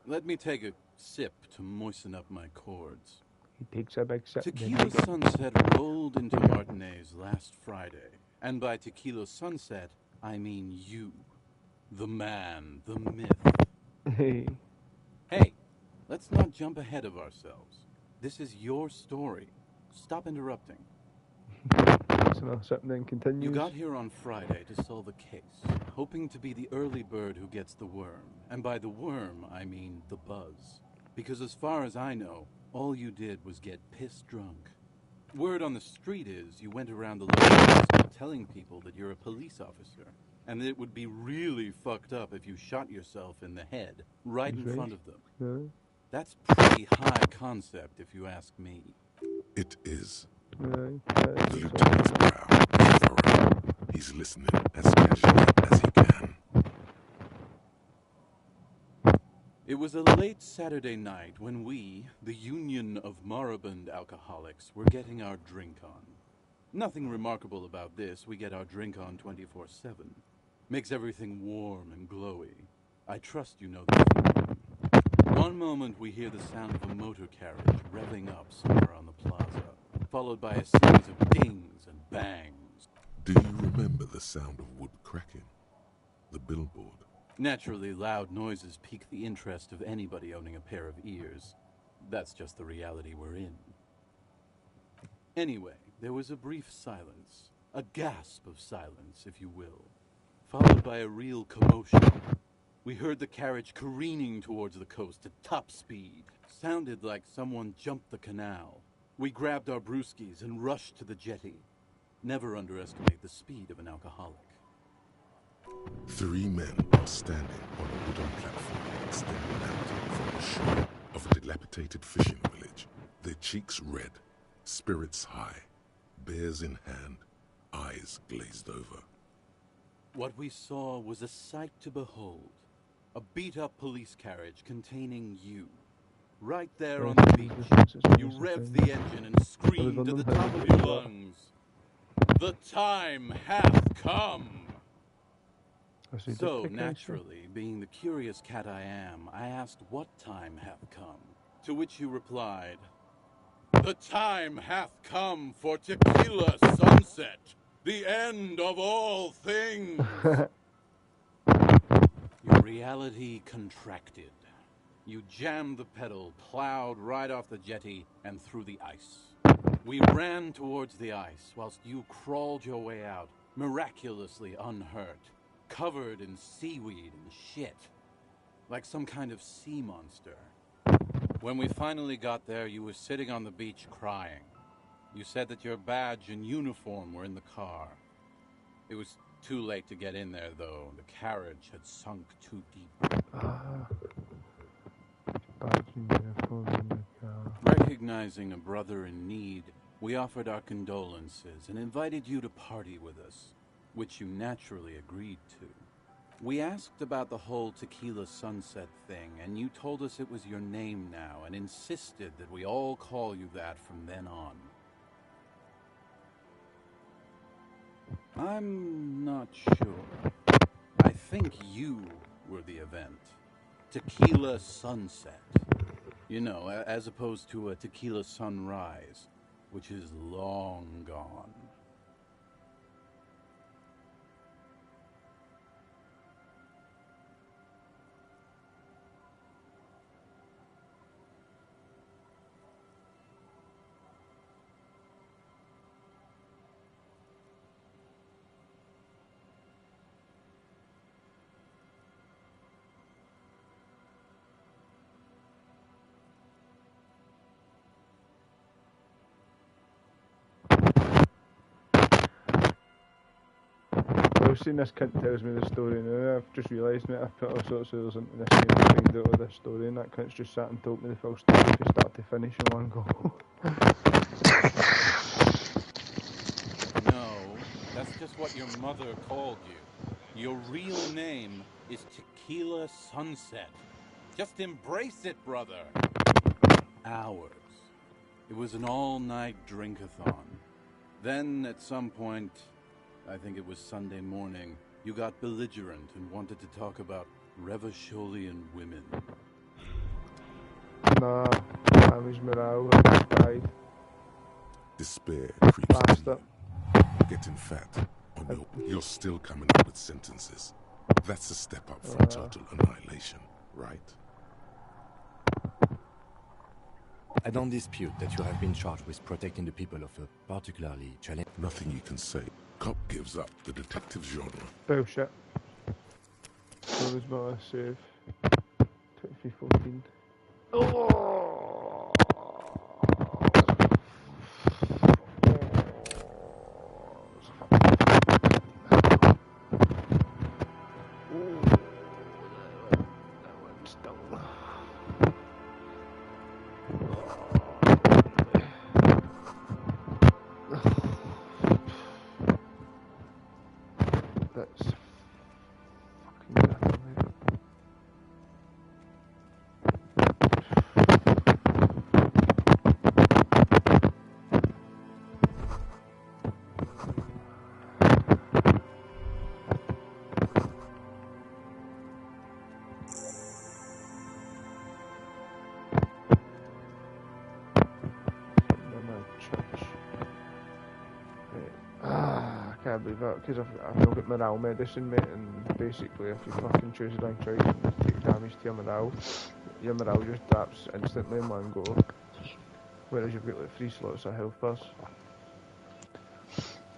Let me take a sip to moisten up my chords. He takes a big sip. Tequila Sunset rolled into Martinez last Friday. And by Tequila Sunset, I mean you. The man, the myth. Hey, let's not jump ahead of ourselves. This is your story. Stop interrupting. So something continues. You got here on Friday to solve a case, hoping to be the early bird who gets the worm. And by the worm, I mean the buzz. Because as far as I know, all you did was get piss drunk. Word on the street is you went around the local telling people that you're a police officer. And that it would be really fucked up if you shot yourself in the head, right in front of them. No. That's pretty high concept, if you ask me. It is. No. The lieutenant's brow is furrowed. He's listening as casually as he can. It was a late Saturday night when we, the Union of Moribund Alcoholics, were getting our drink on. Nothing remarkable about this. We get our drink on 24/7. Makes everything warm and glowy. I trust you know that. One moment we hear the sound of a motor carriage revving up somewhere on the plaza, followed by a series of dings and bangs. Do you remember the sound of wood cracking? The billboard? Naturally, loud noises pique the interest of anybody owning a pair of ears. That's just the reality we're in. Anyway, there was a brief silence. A gasp of silence, if you will. Followed by a real commotion. We heard the carriage careening towards the coast at top speed. Sounded like someone jumped the canal. We grabbed our brewskis and rushed to the jetty. Never underestimate the speed of an alcoholic. 3 men are standing on a wooden platform extending out from the shore of a dilapidated fishing village. Their cheeks red, spirits high, beers in hand, eyes glazed over. What we saw was a sight to behold. A beat-up police carriage containing you. Right there on the beach, you revved the engine and screamed at the top of your lungs. The time hath come! So, naturally, being the curious cat I am, I asked what time hath come. To which you replied, "The time hath come for tequila sunset, the end of all things." Your reality contracted. You jammed the pedal, plowed right off the jetty and through the ice. We ran towards the ice whilst you crawled your way out, miraculously unhurt, covered in seaweed and shit, like some kind of sea monster. When we finally got there, you were sitting on the beach crying. You said that your badge and uniform were in the car. It was too late to get in there, though. The carriage had sunk too deep. Recognizing a brother in need, we offered our condolences and invited you to party with us, which you naturally agreed to. We asked about the whole tequila sunset thing, and you told us it was your name now and insisted that we all call you that from then on. I'm not sure. I think you were the event. Tequila sunset. You know, as opposed to a tequila sunrise, which is long gone. I've seen this cunt tells me the story now. I've just realised, mate, I've put all sorts of others into this game to find out all this story, and that cunt's just sat and told me the full story from start to finish in one go. No, that's just what your mother called you. Your real name is Tequila Sunset. Just embrace it, brother. Ours. It was an all-night drink-a-thon. Then, at some point, I think it was Sunday morning, you got belligerent and wanted to talk about Revacholian women. Nah, I was morale, I just died. Despair creeps Bastard. in you. Getting fat. Oh no, you're still coming up with sentences. That's a step up from total annihilation, right? I don't dispute that you have been charged with protecting the people of a particularly challenging... Nothing you can say. Cop gives up the detective genre. Bullshit. That was my last save. 2314. Oh! That's fucking nothing, mate. I can't believe that, because I've not got morale medicine, mate, and basically if you fucking choose the wrong choice and you take damage to your morale just drops instantly in one go. Whereas you've got like 3 slots of health bars.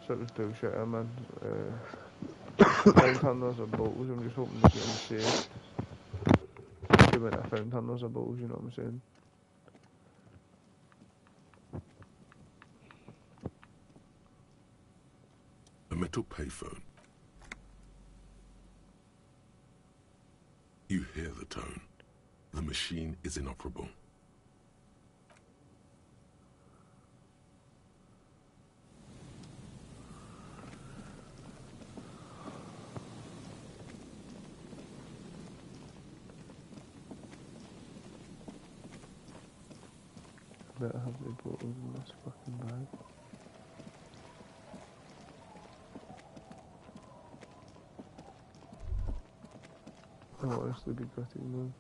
So it was bullshit, man. Found hunters or bottles, I'm just hoping to get them saved. Too many found hunters or bottles, you know what I'm saying? A metal payphone. You hear the tone. The machine is inoperable. Better have the bottles in this fucking bag. I'll honestly be gutting them.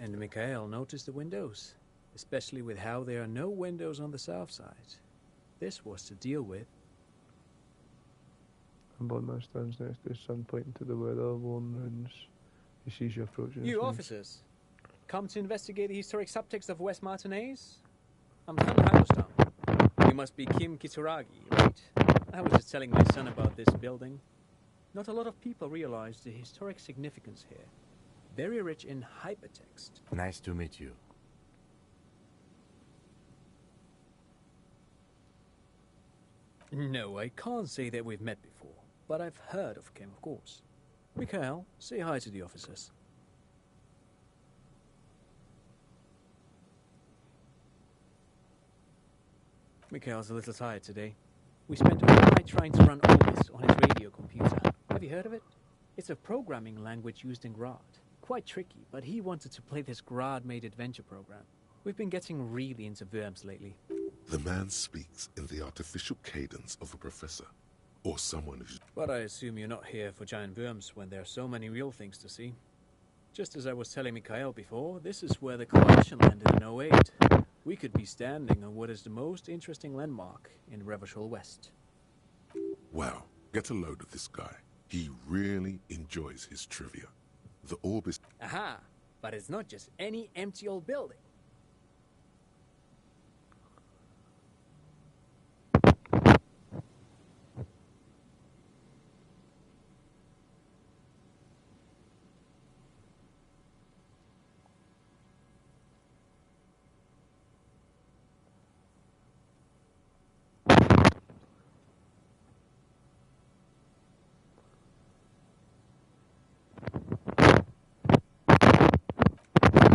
And Mikhail noticed the windows, especially with how there are no windows on the south side. This was to deal with. And Bondman stands next to his son, pointing to the well-worn ruins. He sees you approaching. You officers, come to investigate the historic subtext of West Martinez? I'm Khan Hindustan. You must be Kim Kitsuragi, right? I was just telling my son about this building. Not a lot of people realize the historic significance here. Very rich in hypertext. Nice to meet you. No, I can't say that we've met before, but I've heard of Kim, of course. Mikhail, say hi to the officers. Mikhail's a little tired today. We spent all night trying to run all this on his radio computer. Have you heard of it? It's a programming language used in Grad. Quite tricky, but he wanted to play this Grad-made adventure program. We've been getting really into Worms lately. The man speaks in the artificial cadence of a professor, or someone who's... But I assume you're not here for giant worms when there are so many real things to see. Just as I was telling Mikhail before, this is where the coalition landed in '08. We could be standing on what is the most interesting landmark in Revachol West. Wow, get a load of this guy. He really enjoys his trivia. The orb is... Aha! But it's not just any empty old building.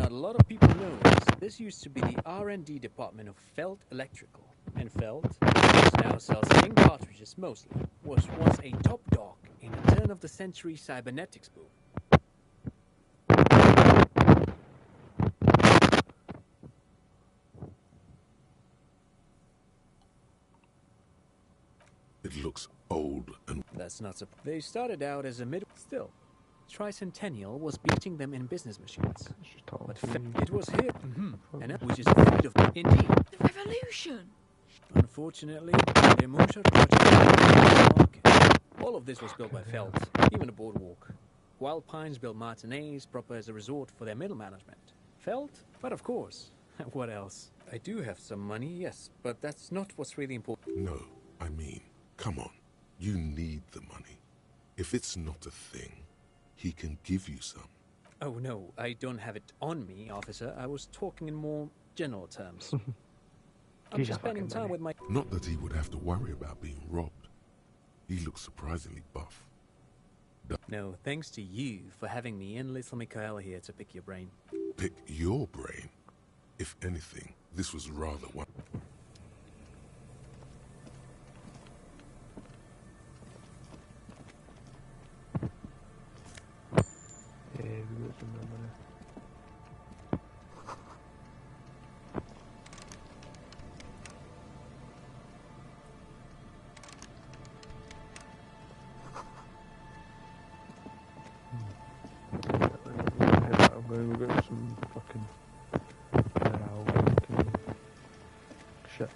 A lot of people know this used to be the R&D department of Felt Electrical. And Felt, which now sells King cartridges mostly, was once a top dog in a turn-of-the-century cybernetics boom. It looks old and... That's not so... They started out as a mid... Still, Tricentennial was beating them in business machines. But it was here, and which is a feat of... Indeed. The revolution! Unfortunately, the Moonshot project... All of this was built by Felt, even the boardwalk. Wild Pines built Martinez proper as a resort for their middle management. Felt? But of course. What else? I do have some money, yes, but that's not what's really important. No, I mean, come on. You need the money. If it's not a thing, he can give you some. Oh no, I don't have it on me, officer. I was talking in more general terms. I'm just spending time with my... Not that he would have to worry about being robbed. He looks surprisingly buff. No, thanks to you for having me and little Mikhail here to pick your brain. Pick your brain? If anything, this was rather one... Yeah, we got some more money. I'm going to get some fucking shit.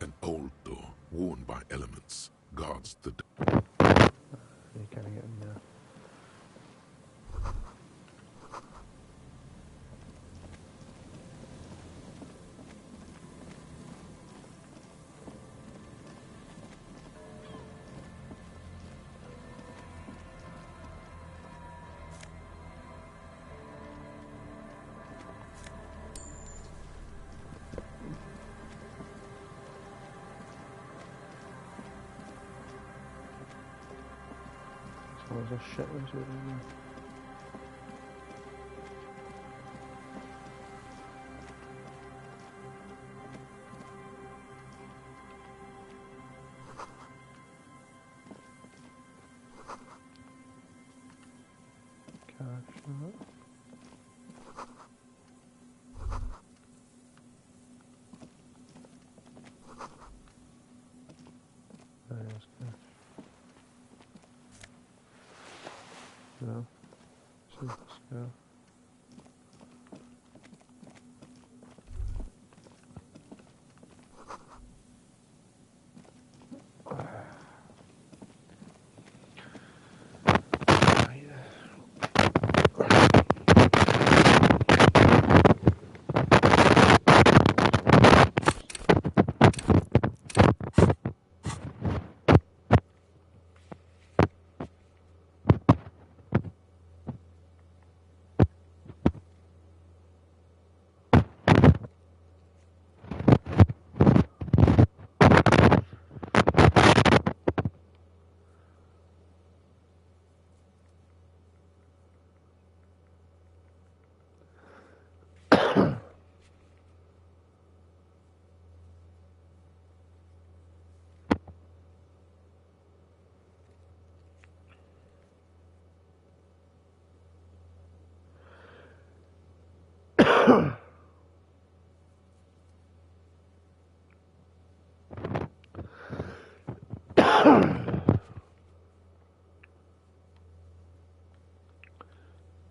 An old door, worn by elements, guards the door. You can't get in there. Oh, there's a shitload of them. Cash, no. There is cash. No. Super scale.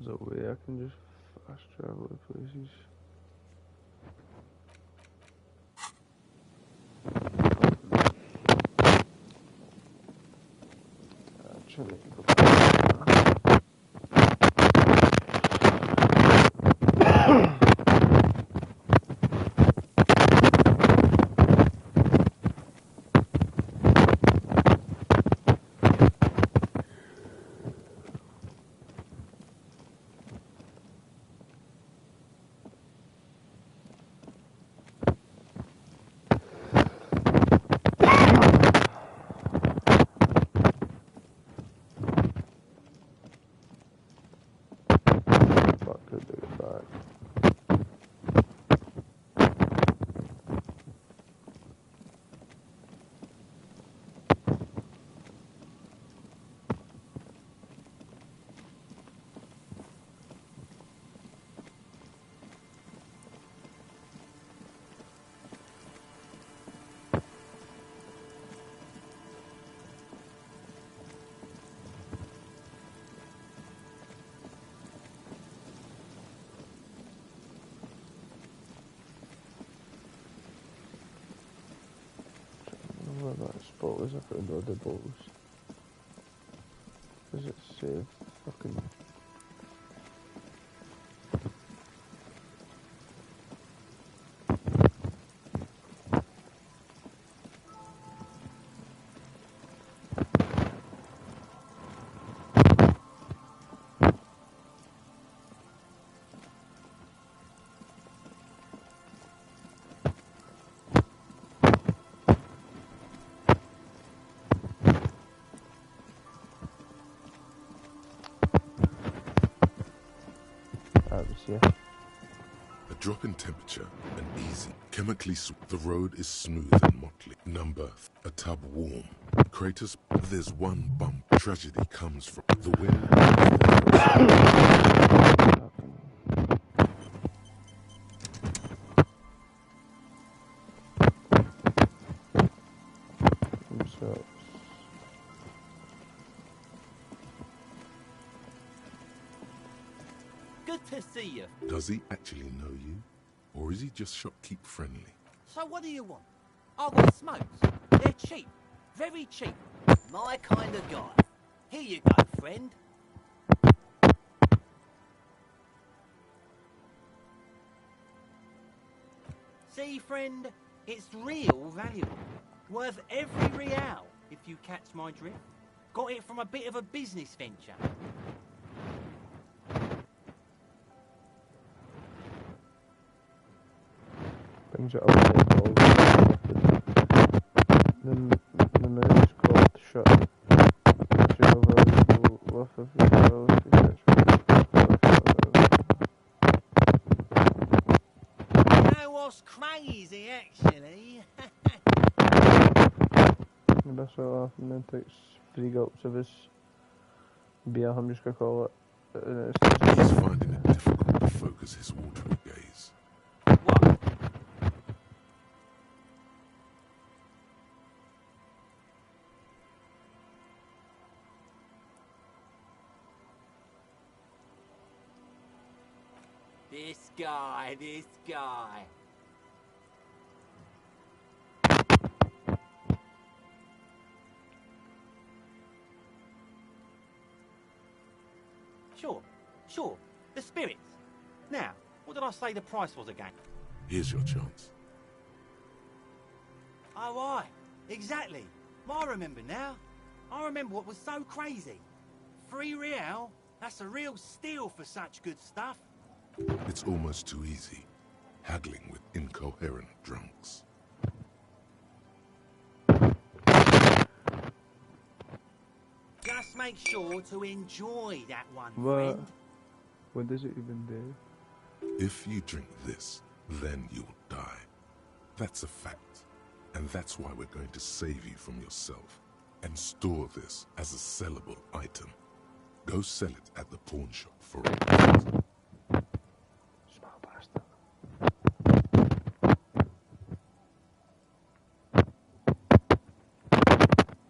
There's a way I can just fast travel to places. Actually, go back. Fuck, could do it back. Where that spot was, I found all the balls. Does it save fucking... Yeah. A drop in temperature and easy. Chemically, the road is smooth and motley. Number, a tub warm. Kratos, there's one bump. Tragedy comes from the wind. Good to see you. Does he actually know you? Or is he just shopkeep friendly? So what do you want? I've got smokes. They're cheap. Very cheap. My kind of guy. Here you go, friend. See, friend, it's real valuable. Worth every real, if you catch my drift. Got it from a bit of a business venture. Things that are all then the moon's called shut. Actually, over of the world, etc. You know what's crazy, actually? And that's what often then takes 3 gulps of his beer, I'm just gonna call it. And He's finding it difficult to focus his watery gaze. What? This guy. Sure. The spirits. Now, what did I say the price was again? Here's your chance. Oh, aye. Exactly. I remember now. I remember what was so crazy. 3 real? That's a real steal for such good stuff. It's almost too easy, haggling with incoherent drunks. Just make sure to enjoy that one, What? friend. What does it even do? If you drink this, then you'll die. That's a fact. And that's why we're going to save you from yourself and store this as a sellable item. Go sell it at the pawn shop for a profit. Small bastard.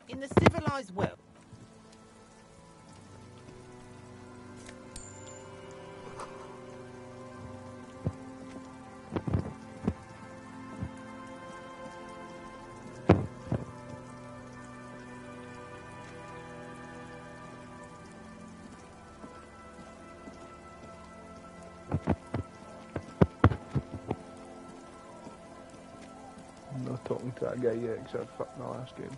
In the civilized world, I'm not talking to that guy yet, except fucking the last game.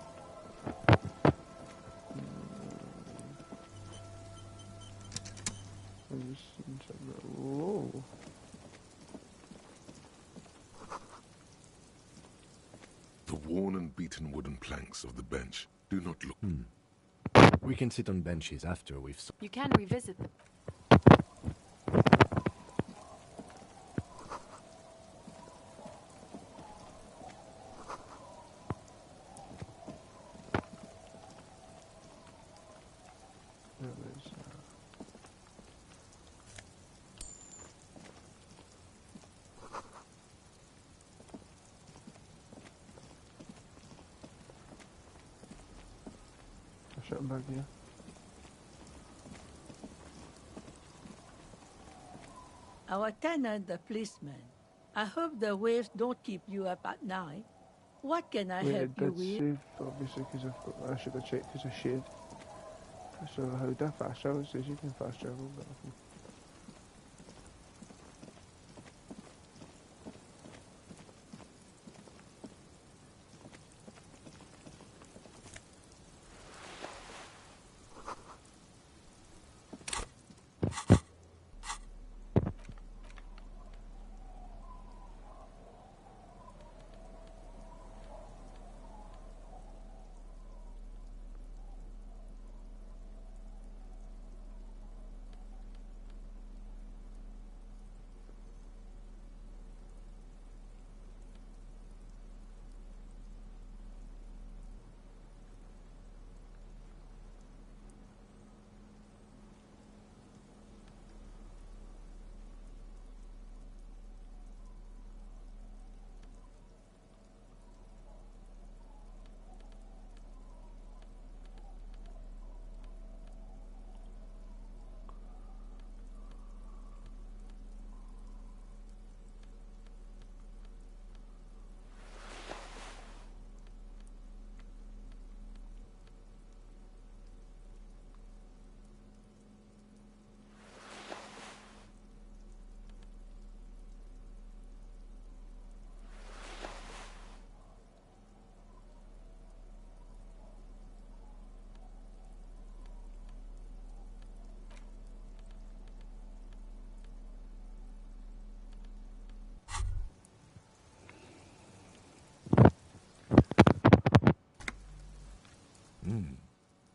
Whoa. The worn and beaten wooden planks of the bench do not look... We can sit on benches after we've... You can revisit the... Shut him back here. Our tenant, the policeman. I hope the waves don't keep you up at night. What can I Wait, help it you did with? save, obviously, because I should have checked because of shade. So how do I fast travel? It says you can fast travel, but I can...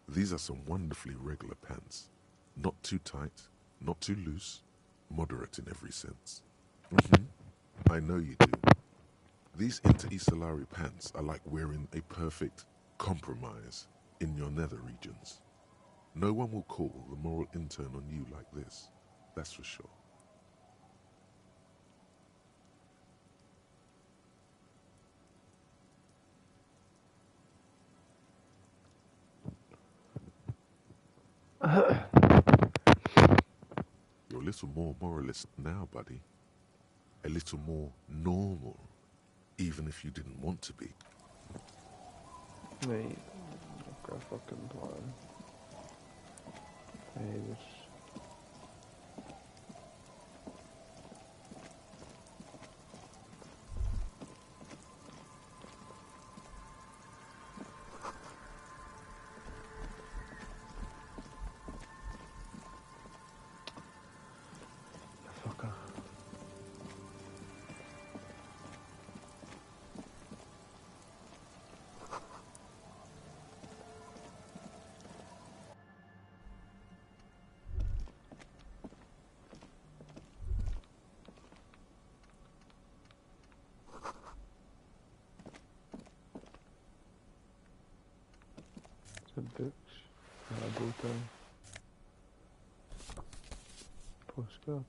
These are some wonderfully regular pants. Not too tight, not too loose, moderate in every sense. I know you do. These inter-Isolari pants are like wearing a perfect compromise in your nether regions. No one will call the moral intern on you like this, that's for sure. You're a little more moralist now, buddy. A little more normal, even if you didn't want to be. Mate, I've got a fucking plan. Hey, this. Fucker. Some books. I go down. Postcard.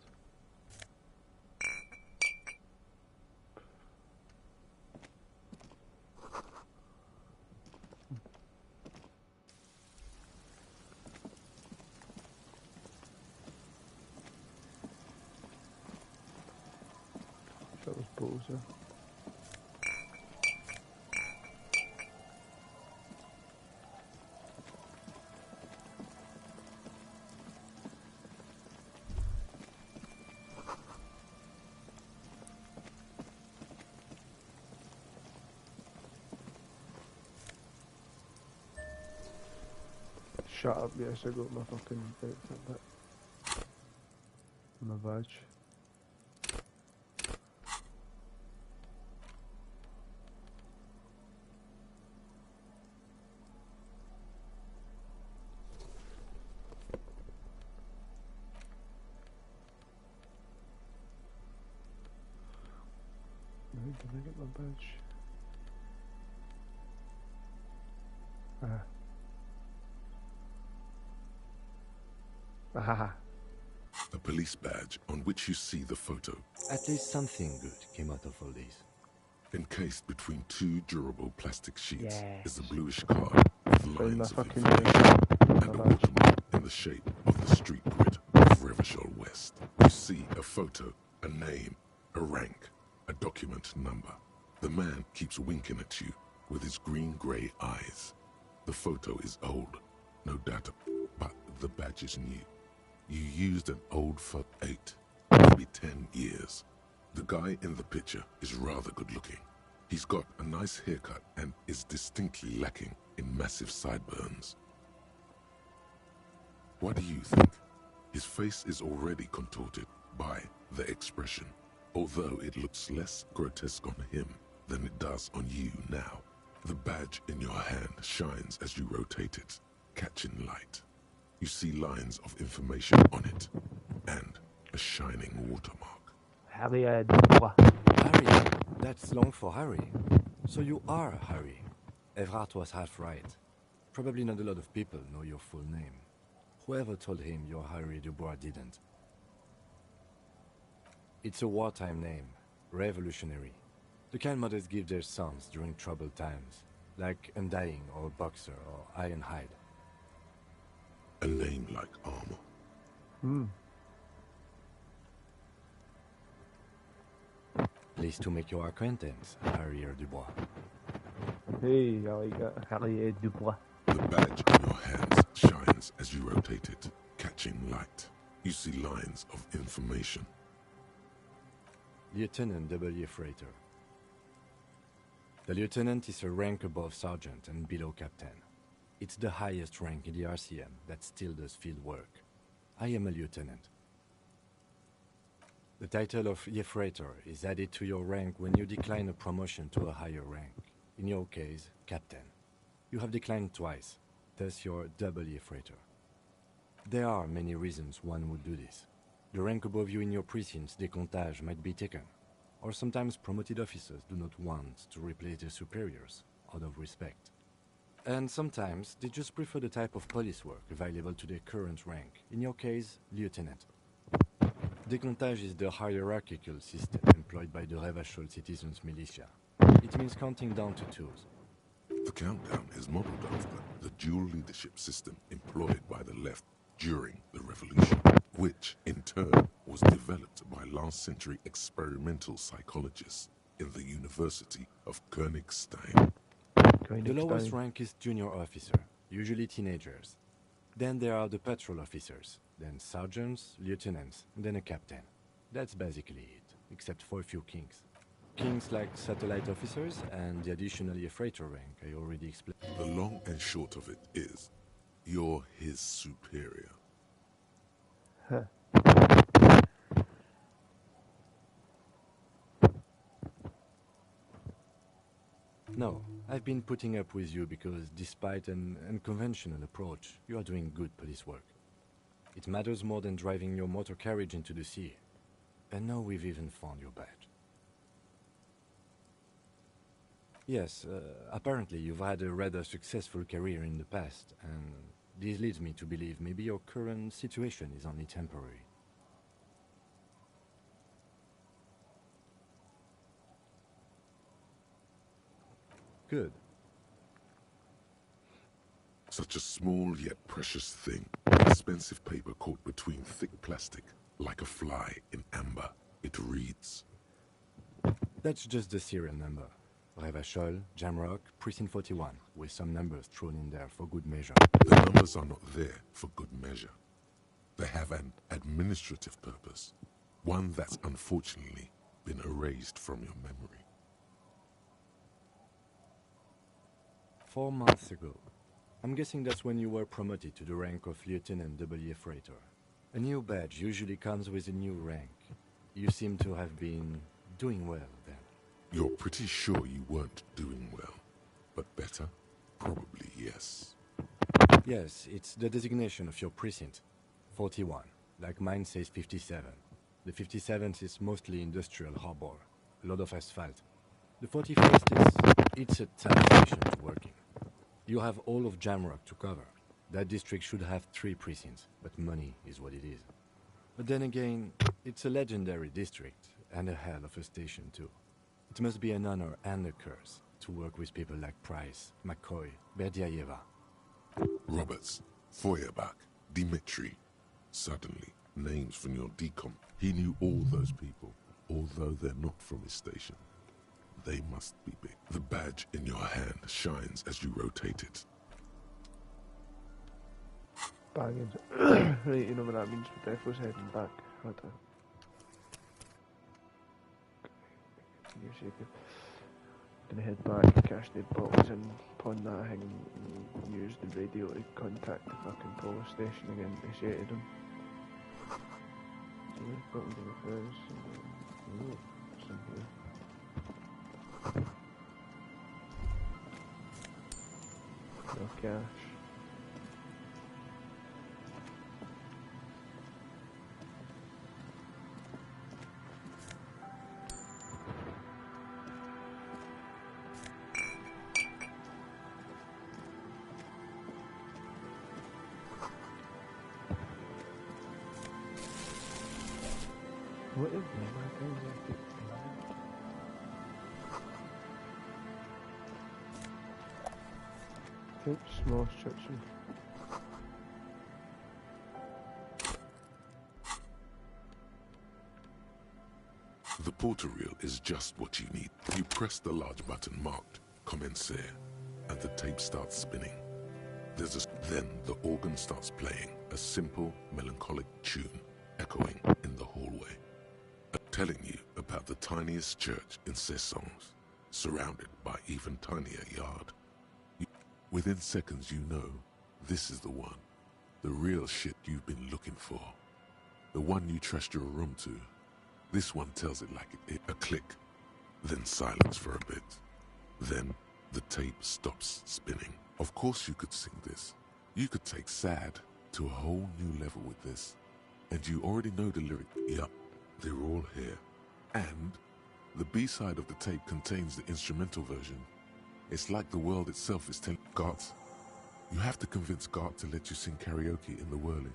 That was Boza. Shut up, yes, I got my fucking outfit back. My badge. Where did I get my badge? Ah. A police badge on which you see the photo. At least something good came out of all this. Encased between two durable plastic sheets Yes. is a bluish card with Find my lines of fucking information and my a badge. watermark in the shape of the street grid of Revachol West. You see a photo, a name, a rank, a document number. The man keeps winking at you with his green-grey eyes. The photo is old, no doubt, but the badge is new. You used an old photo 8, maybe 10 years. The guy in the picture is rather good looking. He's got a nice haircut and is distinctly lacking in massive sideburns. What do you think? His face is already contorted by the expression, although it looks less grotesque on him than it does on you now. The badge in your hand shines as you rotate it, catching light. You see lines of information on it, and a shining watermark. Harry, Harry, that's long for Harry. So you are Harry. Evrard was half right. Probably not a lot of people know your full name. Whoever told him you're Harry Dubois didn't. It's a wartime name, revolutionary. The kind mothers give their sons during troubled times, like Undying or Boxer or Ironhide. A name like armor. Pleased to make your acquaintance, Harry Dubois. Hey, I like that. Harry Dubois. The badge in your hands shines as you rotate it, catching light. You see lines of information. Lieutenant W. Freighter. The lieutenant is a rank above sergeant and below captain. It's the highest rank in the RCM that still does field work. I am a lieutenant. The title of Yefreighter is added to your rank when you decline a promotion to a higher rank. In your case, captain. You have declined twice, thus you're double Yefreighter. There are many reasons one would do this. The rank above you in your precinct's décomptage might be taken, or sometimes promoted officers do not want to replace their superiors out of respect. And sometimes they just prefer the type of police work available to their current rank, in your case, lieutenant. Décomptage is the hierarchical system employed by the Revachol citizens' militia. It means counting down to twos. The countdown is modeled after the dual leadership system employed by the left during the revolution, which in turn was developed by last-century experimental psychologists in the University of Königstein. The lowest rank is junior officer, usually teenagers. Then there are the patrol officers, then sergeants, lieutenants, and then a captain. That's basically it, except for a few kings. Kings like satellite officers and the additionally a freighter rank I already explained. The long and short of it is, you're his superior. Huh. No, I've been putting up with you because despite an unconventional approach, you are doing good police work. It matters more than driving your motor carriage into the sea. And now we've even found your badge. Yes, apparently you've had a rather successful career in the past, and this leads me to believe maybe your current situation is only temporary. Good. Such a small yet precious thing. Expensive paper caught between thick plastic, like a fly in amber. It reads. That's just the serial number. Revachol, Jamrock, Precinct 41, with some numbers thrown in there for good measure. The numbers are not there for good measure. They have an administrative purpose, one that's unfortunately been erased from your memory. 4 months ago. I'm guessing that's when you were promoted to the rank of Lieutenant W. Freighter. A new badge usually comes with a new rank. You seem to have been doing well then. You're pretty sure you weren't doing well, but better? Probably yes. Yes, it's the designation of your precinct. 41, like mine says 57. The 57th is mostly industrial harbor, a lot of asphalt. The 41st it's a town station to work in. You have all of Jamrock to cover. That district should have 3 precincts, but money is what it is. But then again, it's a legendary district, and a hell of a station too. It must be an honor and a curse to work with people like Price, McCoy, Berdiaeva. Roberts, Feuerbach, Dimitri. Suddenly, names from your decom. He knew all those people, although they're not from his station. They must be big. The badge in your hand shines as you rotate it. Banging. Right, you know what that means. We're definitely heading back. Hold on. You're shaking. Gonna head back, cash the bottles in, pawn that thing, and use the radio to contact the fucking police station again to say to them. So we've got to do this. Ooh, some here. No cash. What is that? Take small instruction. The portal reel is just what you need. You press the large button marked Commencer, and the tape starts spinning. Then the organ starts playing a simple, melancholic tune echoing in the hallway, telling you about the tiniest church in Cessons, surrounded by even tinier yard. Within seconds you know, this is the one. The real shit you've been looking for. The one you trust your room to. This one tells it like it, a click, then silence for a bit. Then the tape stops spinning. Of course you could sing this. You could take sad, to a whole new level with this. And you already know the lyric. Yup, they're all here. And the B-side of the tape contains the instrumental version. It's like the world itself is telling Gart. You have to convince Gart to let you sing karaoke in the whirling.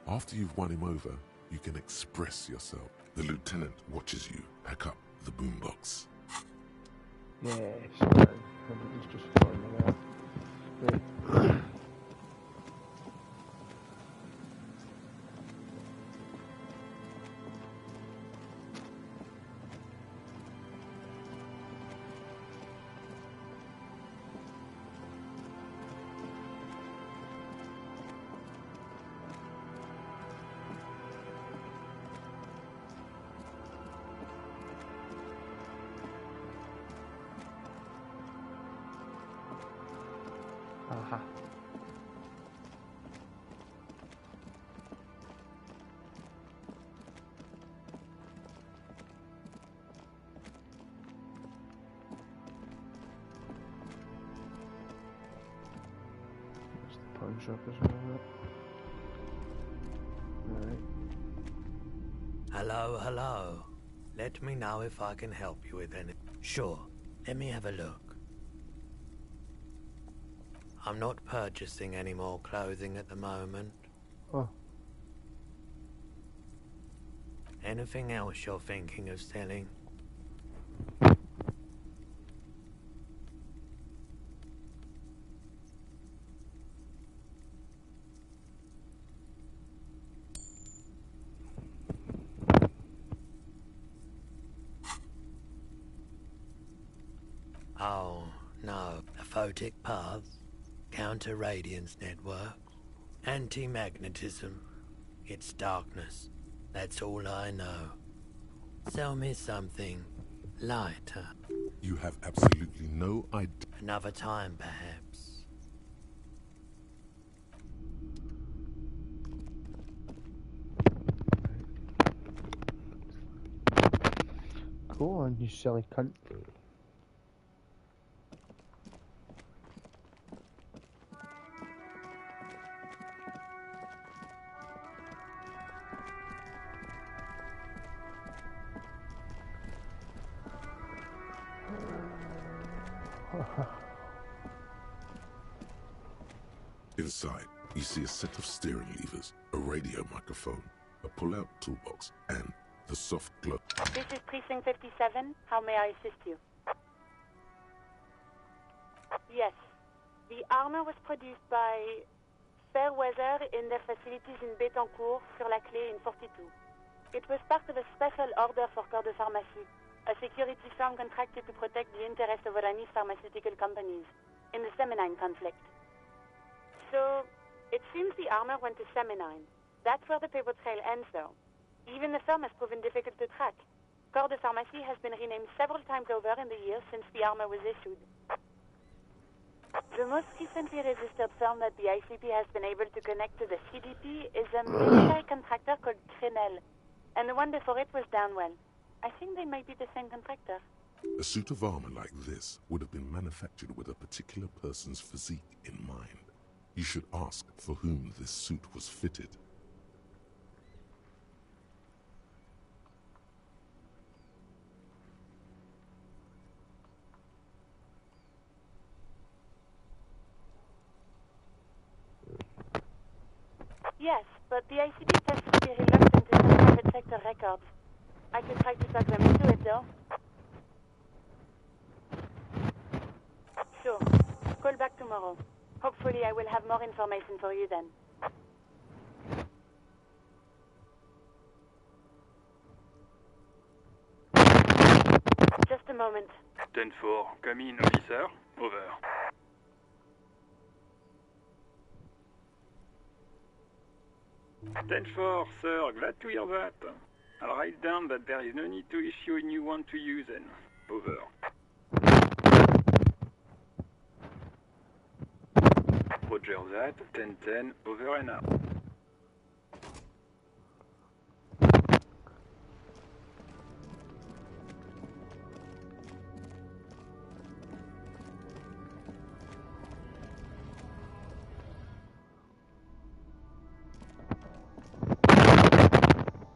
After you've won him over, you can express yourself. The lieutenant watches you pack up the boombox. Yes, man. I was just finding out. Right. Aha. There's the pawn shop as well. Alright. Hello, hello. Let me know if I can help you with anything. Sure, let me have a look. I'm not purchasing any more clothing at the moment. Oh. Anything else you're thinking of selling? Oh, no. Aphotic paths, counter-radiance networks, anti-magnetism. It's darkness. That's all I know. Sell me something lighter. You have absolutely no idea. Another time, perhaps. Go on, you silly cunt. Inside, you see a set of steering levers, a radio microphone, a pull-out toolbox, and the soft glow. This is Precinct 57. How may I assist you? Yes. The armor was produced by Fairweather in their facilities in Bétancourt, sur la Clé in 42. It was part of a special order for Corps de Pharmacie, a security firm contracted to protect the interests of Oranese pharmaceutical companies in the Semenine conflict. So, it seems the armor went to Semenine. That's where the paper trail ends, though. Even the firm has proven difficult to track. Corps de Pharmacie has been renamed several times over in the years since the armor was issued. The most recently registered firm that the ICP has been able to connect to the CDP is a military contractor called Crenel, and the one before it was Downwell. I think they might be the same contractor. A suit of armor like this would have been manufactured with a particular person's physique in mind. You should ask for whom this suit was fitted. Yes, but the ICB tends to be reluctant to send private sector records. I could try to talk them into it, though. Sure. Call back tomorrow. Hopefully I will have more information for you then. Just a moment. 10-4, come in, officer. Over. Ten-4, sir, glad to hear that. I'll write down that there is no need to issue a new one to you then. Over. Roger that, 10-10, over and out.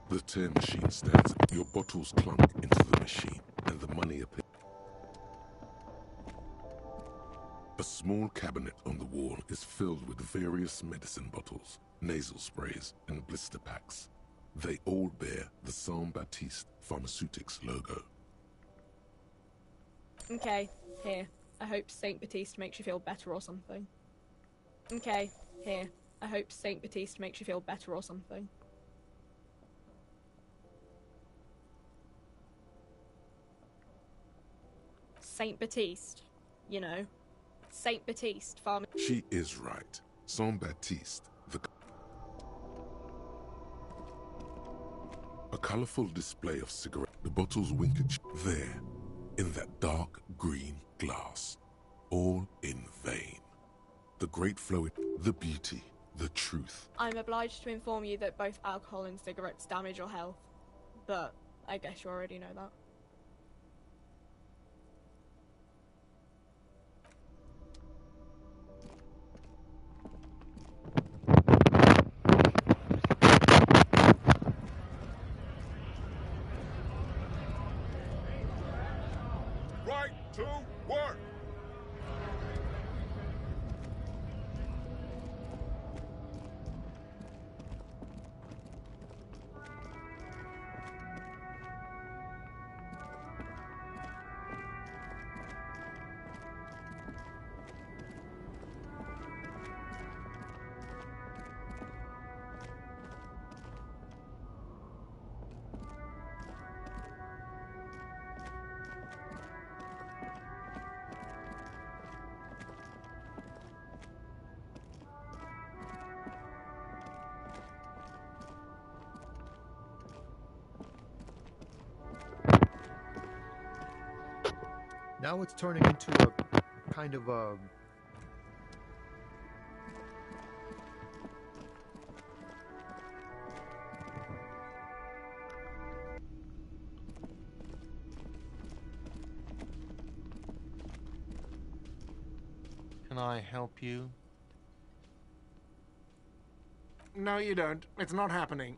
The tear machine stands. Your bottles clunk into the machine, and the money appears. A small cabinet on the wall is filled with various medicine bottles, nasal sprays, and blister packs. They all bear the Saint Baptiste Pharmaceutics logo. Okay, here. I hope Saint Baptiste makes you feel better or something. Okay, here. I hope Saint Baptiste makes you feel better or something. Saint Baptiste, you know. Saint Baptiste Farm. She is right. Saint Baptiste, a colorful display of cigarettes. The bottles wink at you. There, in that dark green glass, all in vain. The great flow, the beauty, the truth. I'm obliged to inform you that both alcohol and cigarettes damage your health, but I guess you already know that. Right to work! Now it's turning into a kind of a... Can I help you? No, you don't. It's not happening.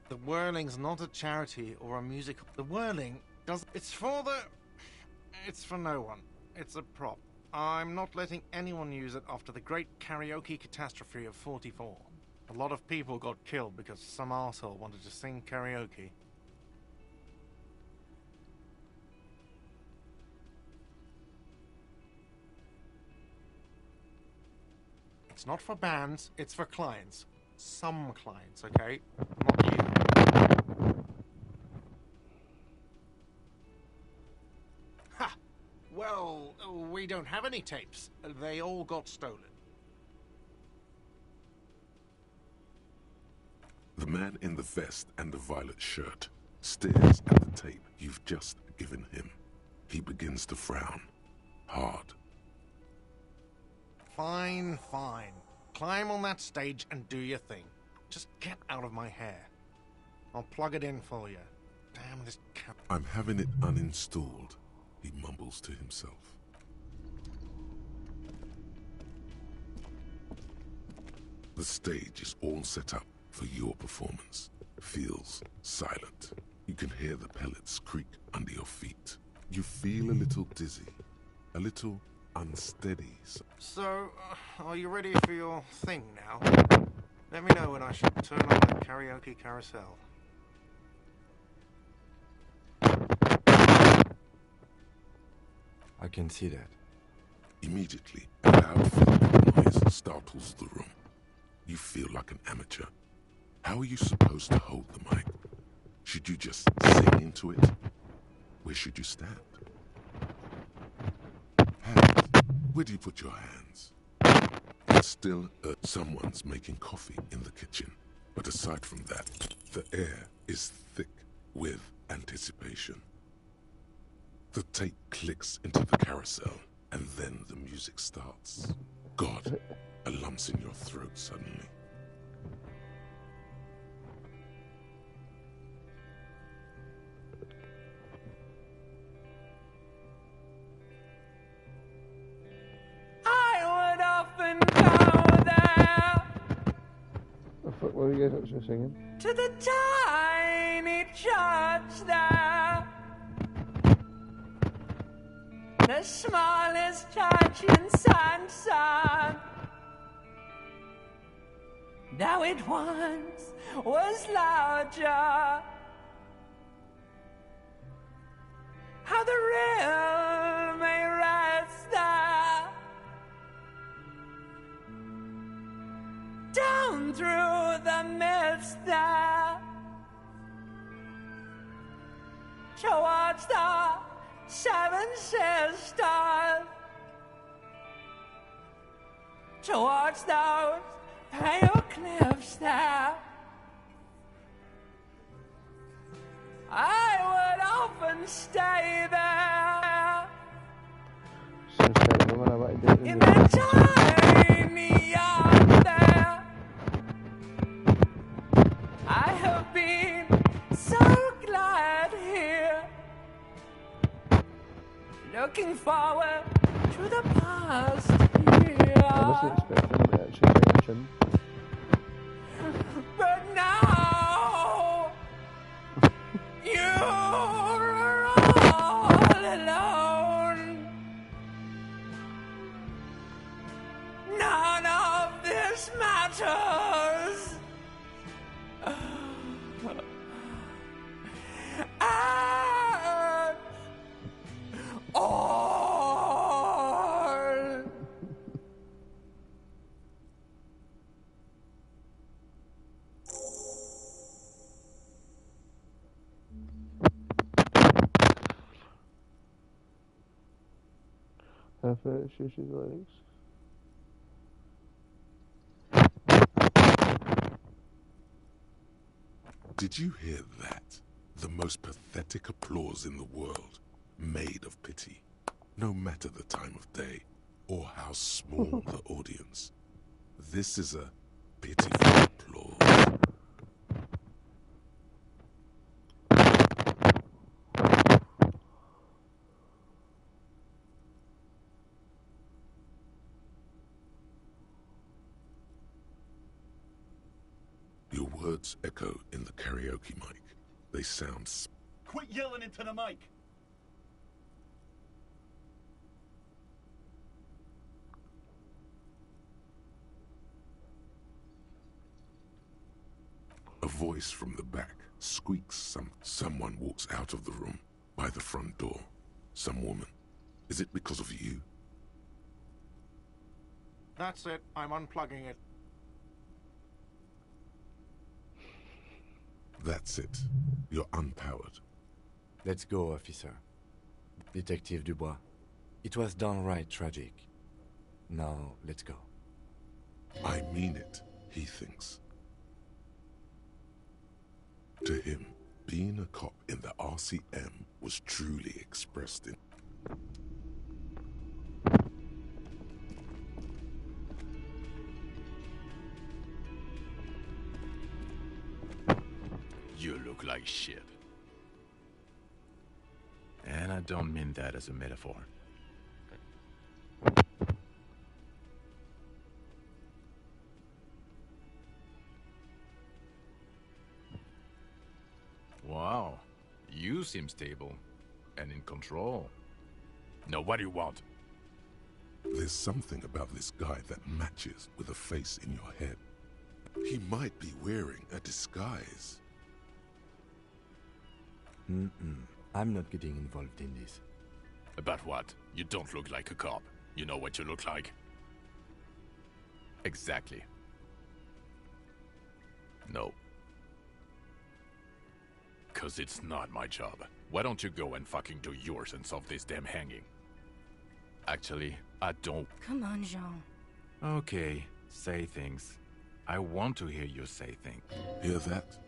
The Whirling's not a charity or a musical. The Whirling does. It's for the. It's for no one. It's a prop. I'm not letting anyone use it after the great karaoke catastrophe of '44. A lot of people got killed because some arsehole wanted to sing karaoke. It's not for bands, it's for clients. Some clients, okay? Not you. Ha! Well, we don't have any tapes. They all got stolen. The man in the vest and the violet shirt stares at the tape you've just given him. He begins to frown. Hard. Fine, fine. Climb on that stage and do your thing. Just get out of my hair. I'll plug it in for you. Damn this cap. I'm having it uninstalled, he mumbles to himself. The stage is all set up for your performance. Feels silent. You can hear the pellets creak under your feet. You feel a little dizzy, a little unsteady. So, are you ready for your thing now? Let me know when I should turn on the karaoke carousel. I can see that. Immediately, a loud thumping noise startles the room. You feel like an amateur. How are you supposed to hold the mic? Should you just sing into it? Where should you stand? Hands. Where do you put your hands? It's still someone's making coffee in the kitchen. But aside from that, the air is thick with anticipation. The tape clicks into the carousel, and then the music starts. God, a lump's in your throat suddenly. I would often go there What were you guys actually singing? to the tiny church there. The smallest church in Sanson. Now it once was larger. How the real may rest there. Down through the mist there. Towards the Seven Sisters. Towards those pale cliffs there. I would often stay there. In the tiny yard there. I have been so glad here. Looking forward to the past I wasn't here. expecting him to actually mention. But now you're all alone. None of this matters. At all. Her favorite Shushi's lyrics. Did you hear that? The most pathetic applause in the world, made of pity. No matter the time of day, or how small the audience. This is a pitiful applause. Your words echo in the karaoke mic. They sound Quit yelling into the mic! A voice from the back squeaks someone walks out of the room by the front door. Some woman. Is it because of you? That's it. I'm unplugging it. That's it. You're unpowered. Let's go, officer. Detective Dubois. It was downright tragic. Now, let's go. I mean it, he thinks. To him, being a cop in the RCM was truly expressed in... You look like shit. And I don't mean that as a metaphor. Wow, you seem stable and in control. Now what do you want? There's something about this guy that matches with a face in your head. He might be wearing a disguise. I'm not getting involved in this. About what? You don't look like a cop. You know what you look like? Exactly. No. 'Cause it's not my job. Why don't you go and fucking do yours and solve this damn hanging? Actually, I don't... Come on, Jean. Okay, say things. I want to hear you say things. Hear that?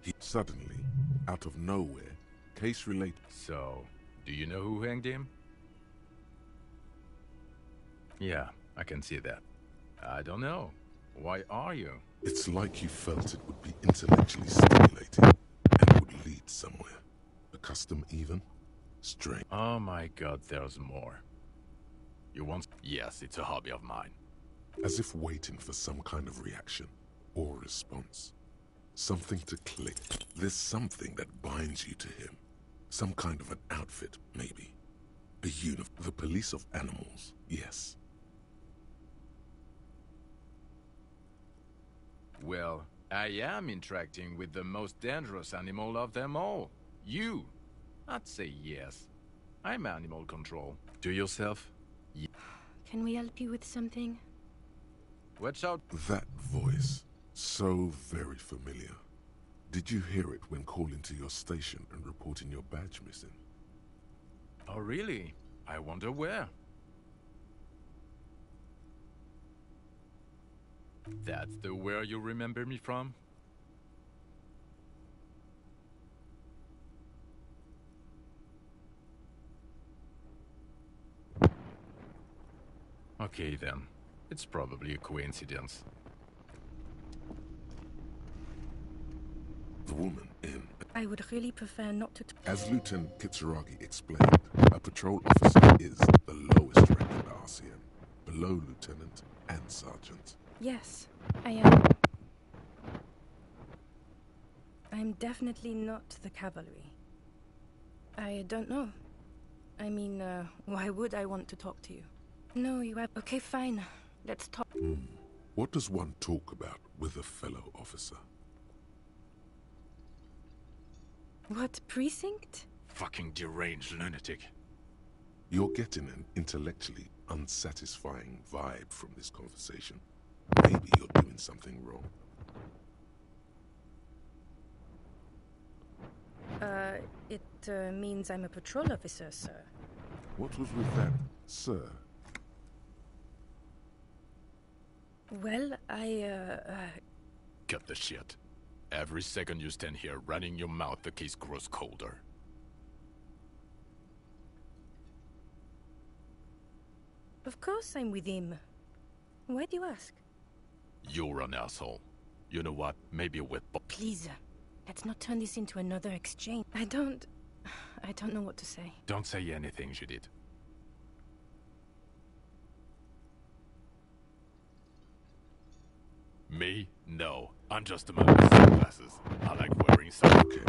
He suddenly, out of nowhere, case related. So, Do you know who hanged him? Yeah, I can see that. I don't know. Why are you? It's like you felt it would be intellectually stimulating and would lead somewhere. A custom even? Strange. Oh my god, there's more. You want... Yes, it's a hobby of mine. As if waiting for some kind of reaction or response. Something to click. There's something that binds you to him. Some kind of an outfit, maybe. A uniform. The police of animals, yes. Well, I am interacting with the most dangerous animal of them all. You. I'd say yes. I'm animal control. Do yourself? Can we help you with something? Watch out. That voice. So very familiar. Did you hear it when calling to your station and reporting your badge missing? Oh, really? I wonder where. That's the where you remember me from? Okay then. It's probably a coincidence. The woman in... I would really prefer not to... As Lieutenant Kitsuragi explained, a patrol officer is the lowest rank in the RCM, below lieutenant and sergeant. Yes, I am. I'm definitely not the cavalry. I don't know. I mean, why would I want to talk to you? No, you have... Okay, fine. Let's talk. What does one talk about with a fellow officer? What precinct? Fucking deranged lunatic. You're getting an intellectually unsatisfying vibe from this conversation. Maybe you're doing something wrong. It means I'm a patrol officer, sir. What was with that, sir? Well, Cut the shit. Every second you stand here running your mouth, the case grows colder. Of course I'm with him. Why do you ask? You're an asshole. You know what? Maybe with... Please, let's not turn this into another exchange. I don't know what to say. Don't say anything, Judith. Me? No. I'm just a man with sunglasses. I like wearing sunglasses.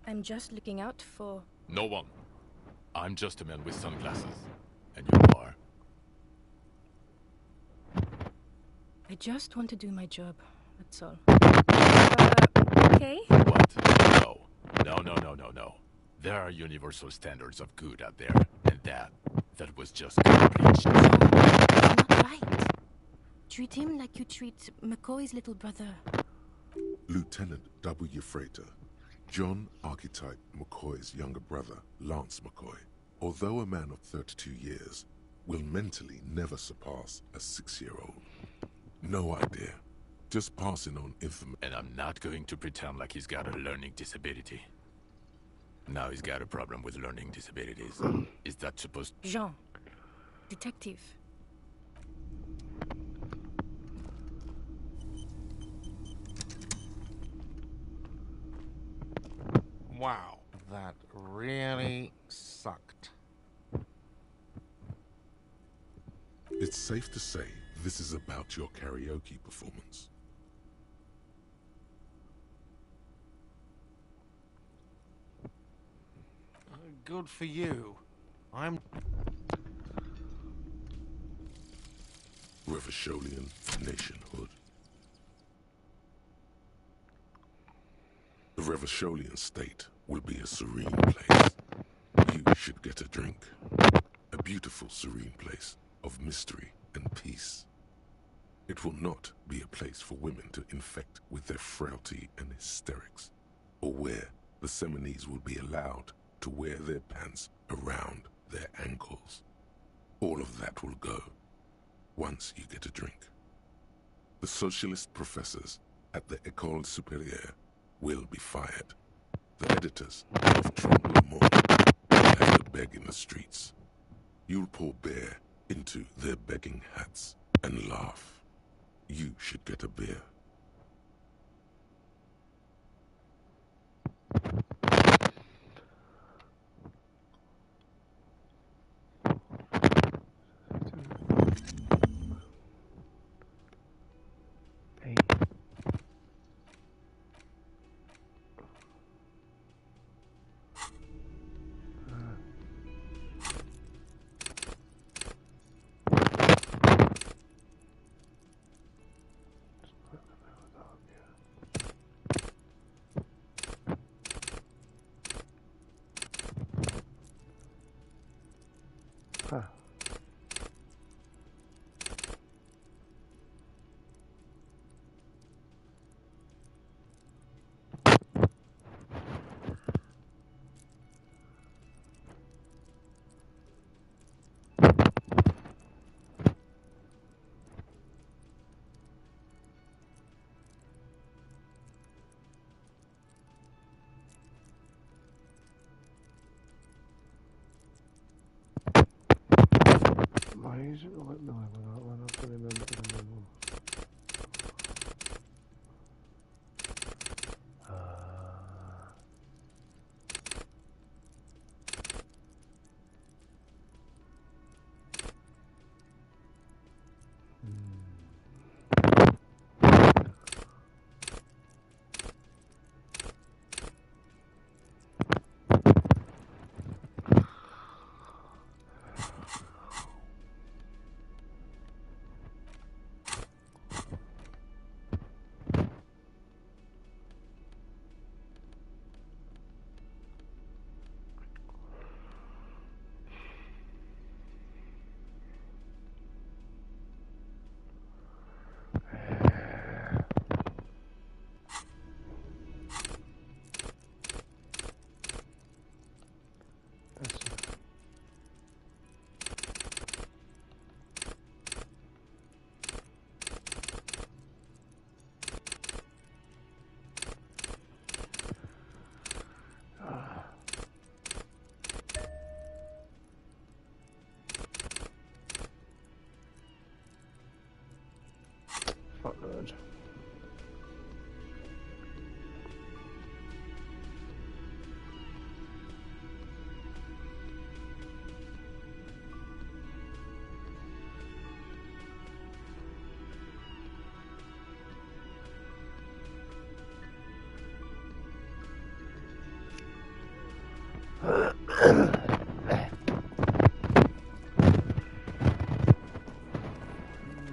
I'm just looking out for... No one. I'm just a man with sunglasses. And you are? I just want to do my job. That's all. Okay? What? No. No. There are universal standards of good out there. And that was just complete shit. Not right. Treat him like you treat McCoy's little brother. Lieutenant W. Freighter, John Archetype McCoy's younger brother, Lance McCoy, although a man of 32 years, will mentally never surpass a 6-year-old. No idea. Just passing on information. And I'm not going to pretend like he's got a learning disability. Now he's got a problem with learning disabilities. Is that supposed... Jean. Detective. Wow, that really sucked. It's safe to say this is about your karaoke performance. Good for you. I'm... Revacholian nationhood. The Revacholian state will be a serene place. You should get a drink. A beautiful, serene place of mystery and peace. It will not be a place for women to infect with their frailty and hysterics, or where the Seminese will be allowed to wear their pants around their ankles. All of that will go once you get a drink. The socialist professors at the École Supérieure will be fired. The editors of Trompe Le Monde have to beg in the streets. You'll pour beer into their begging hats and laugh. You should get a beer. Huh. Why is it like no, we're not putting them to the level. Fuck good.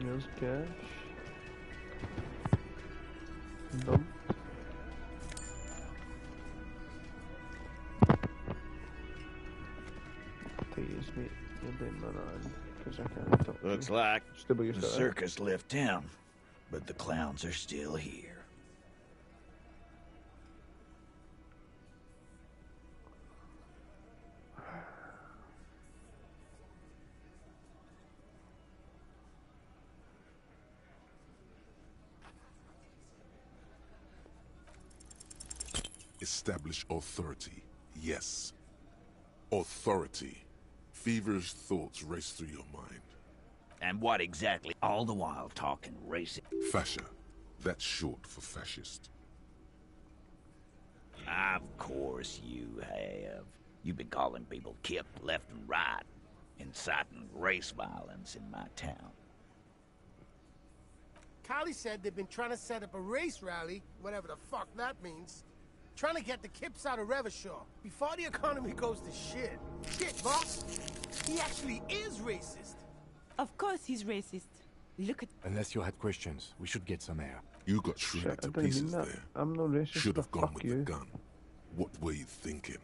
There's cash. Dump. Tease me. You'll be on because I can't talk. Looks like the circus left town, but the clowns are still here. Establish authority. Yes. Authority. Feverish thoughts race through your mind. And what exactly? All the while talking racist. Fascia. That's short for fascist. Of course you have. You've been calling people Kip left and right, inciting race violence in my town. Kylie said they've been trying to set up a race rally, whatever the fuck that means. Trying to get the Kips out of Revachol before the economy goes to shit. Shit, boss. He actually is racist. Of course he's racist. Look at... Unless you had questions, we should get some air. You got shredded to pieces there. I'm no racist. Should have gone with you. the gun. What were you thinking?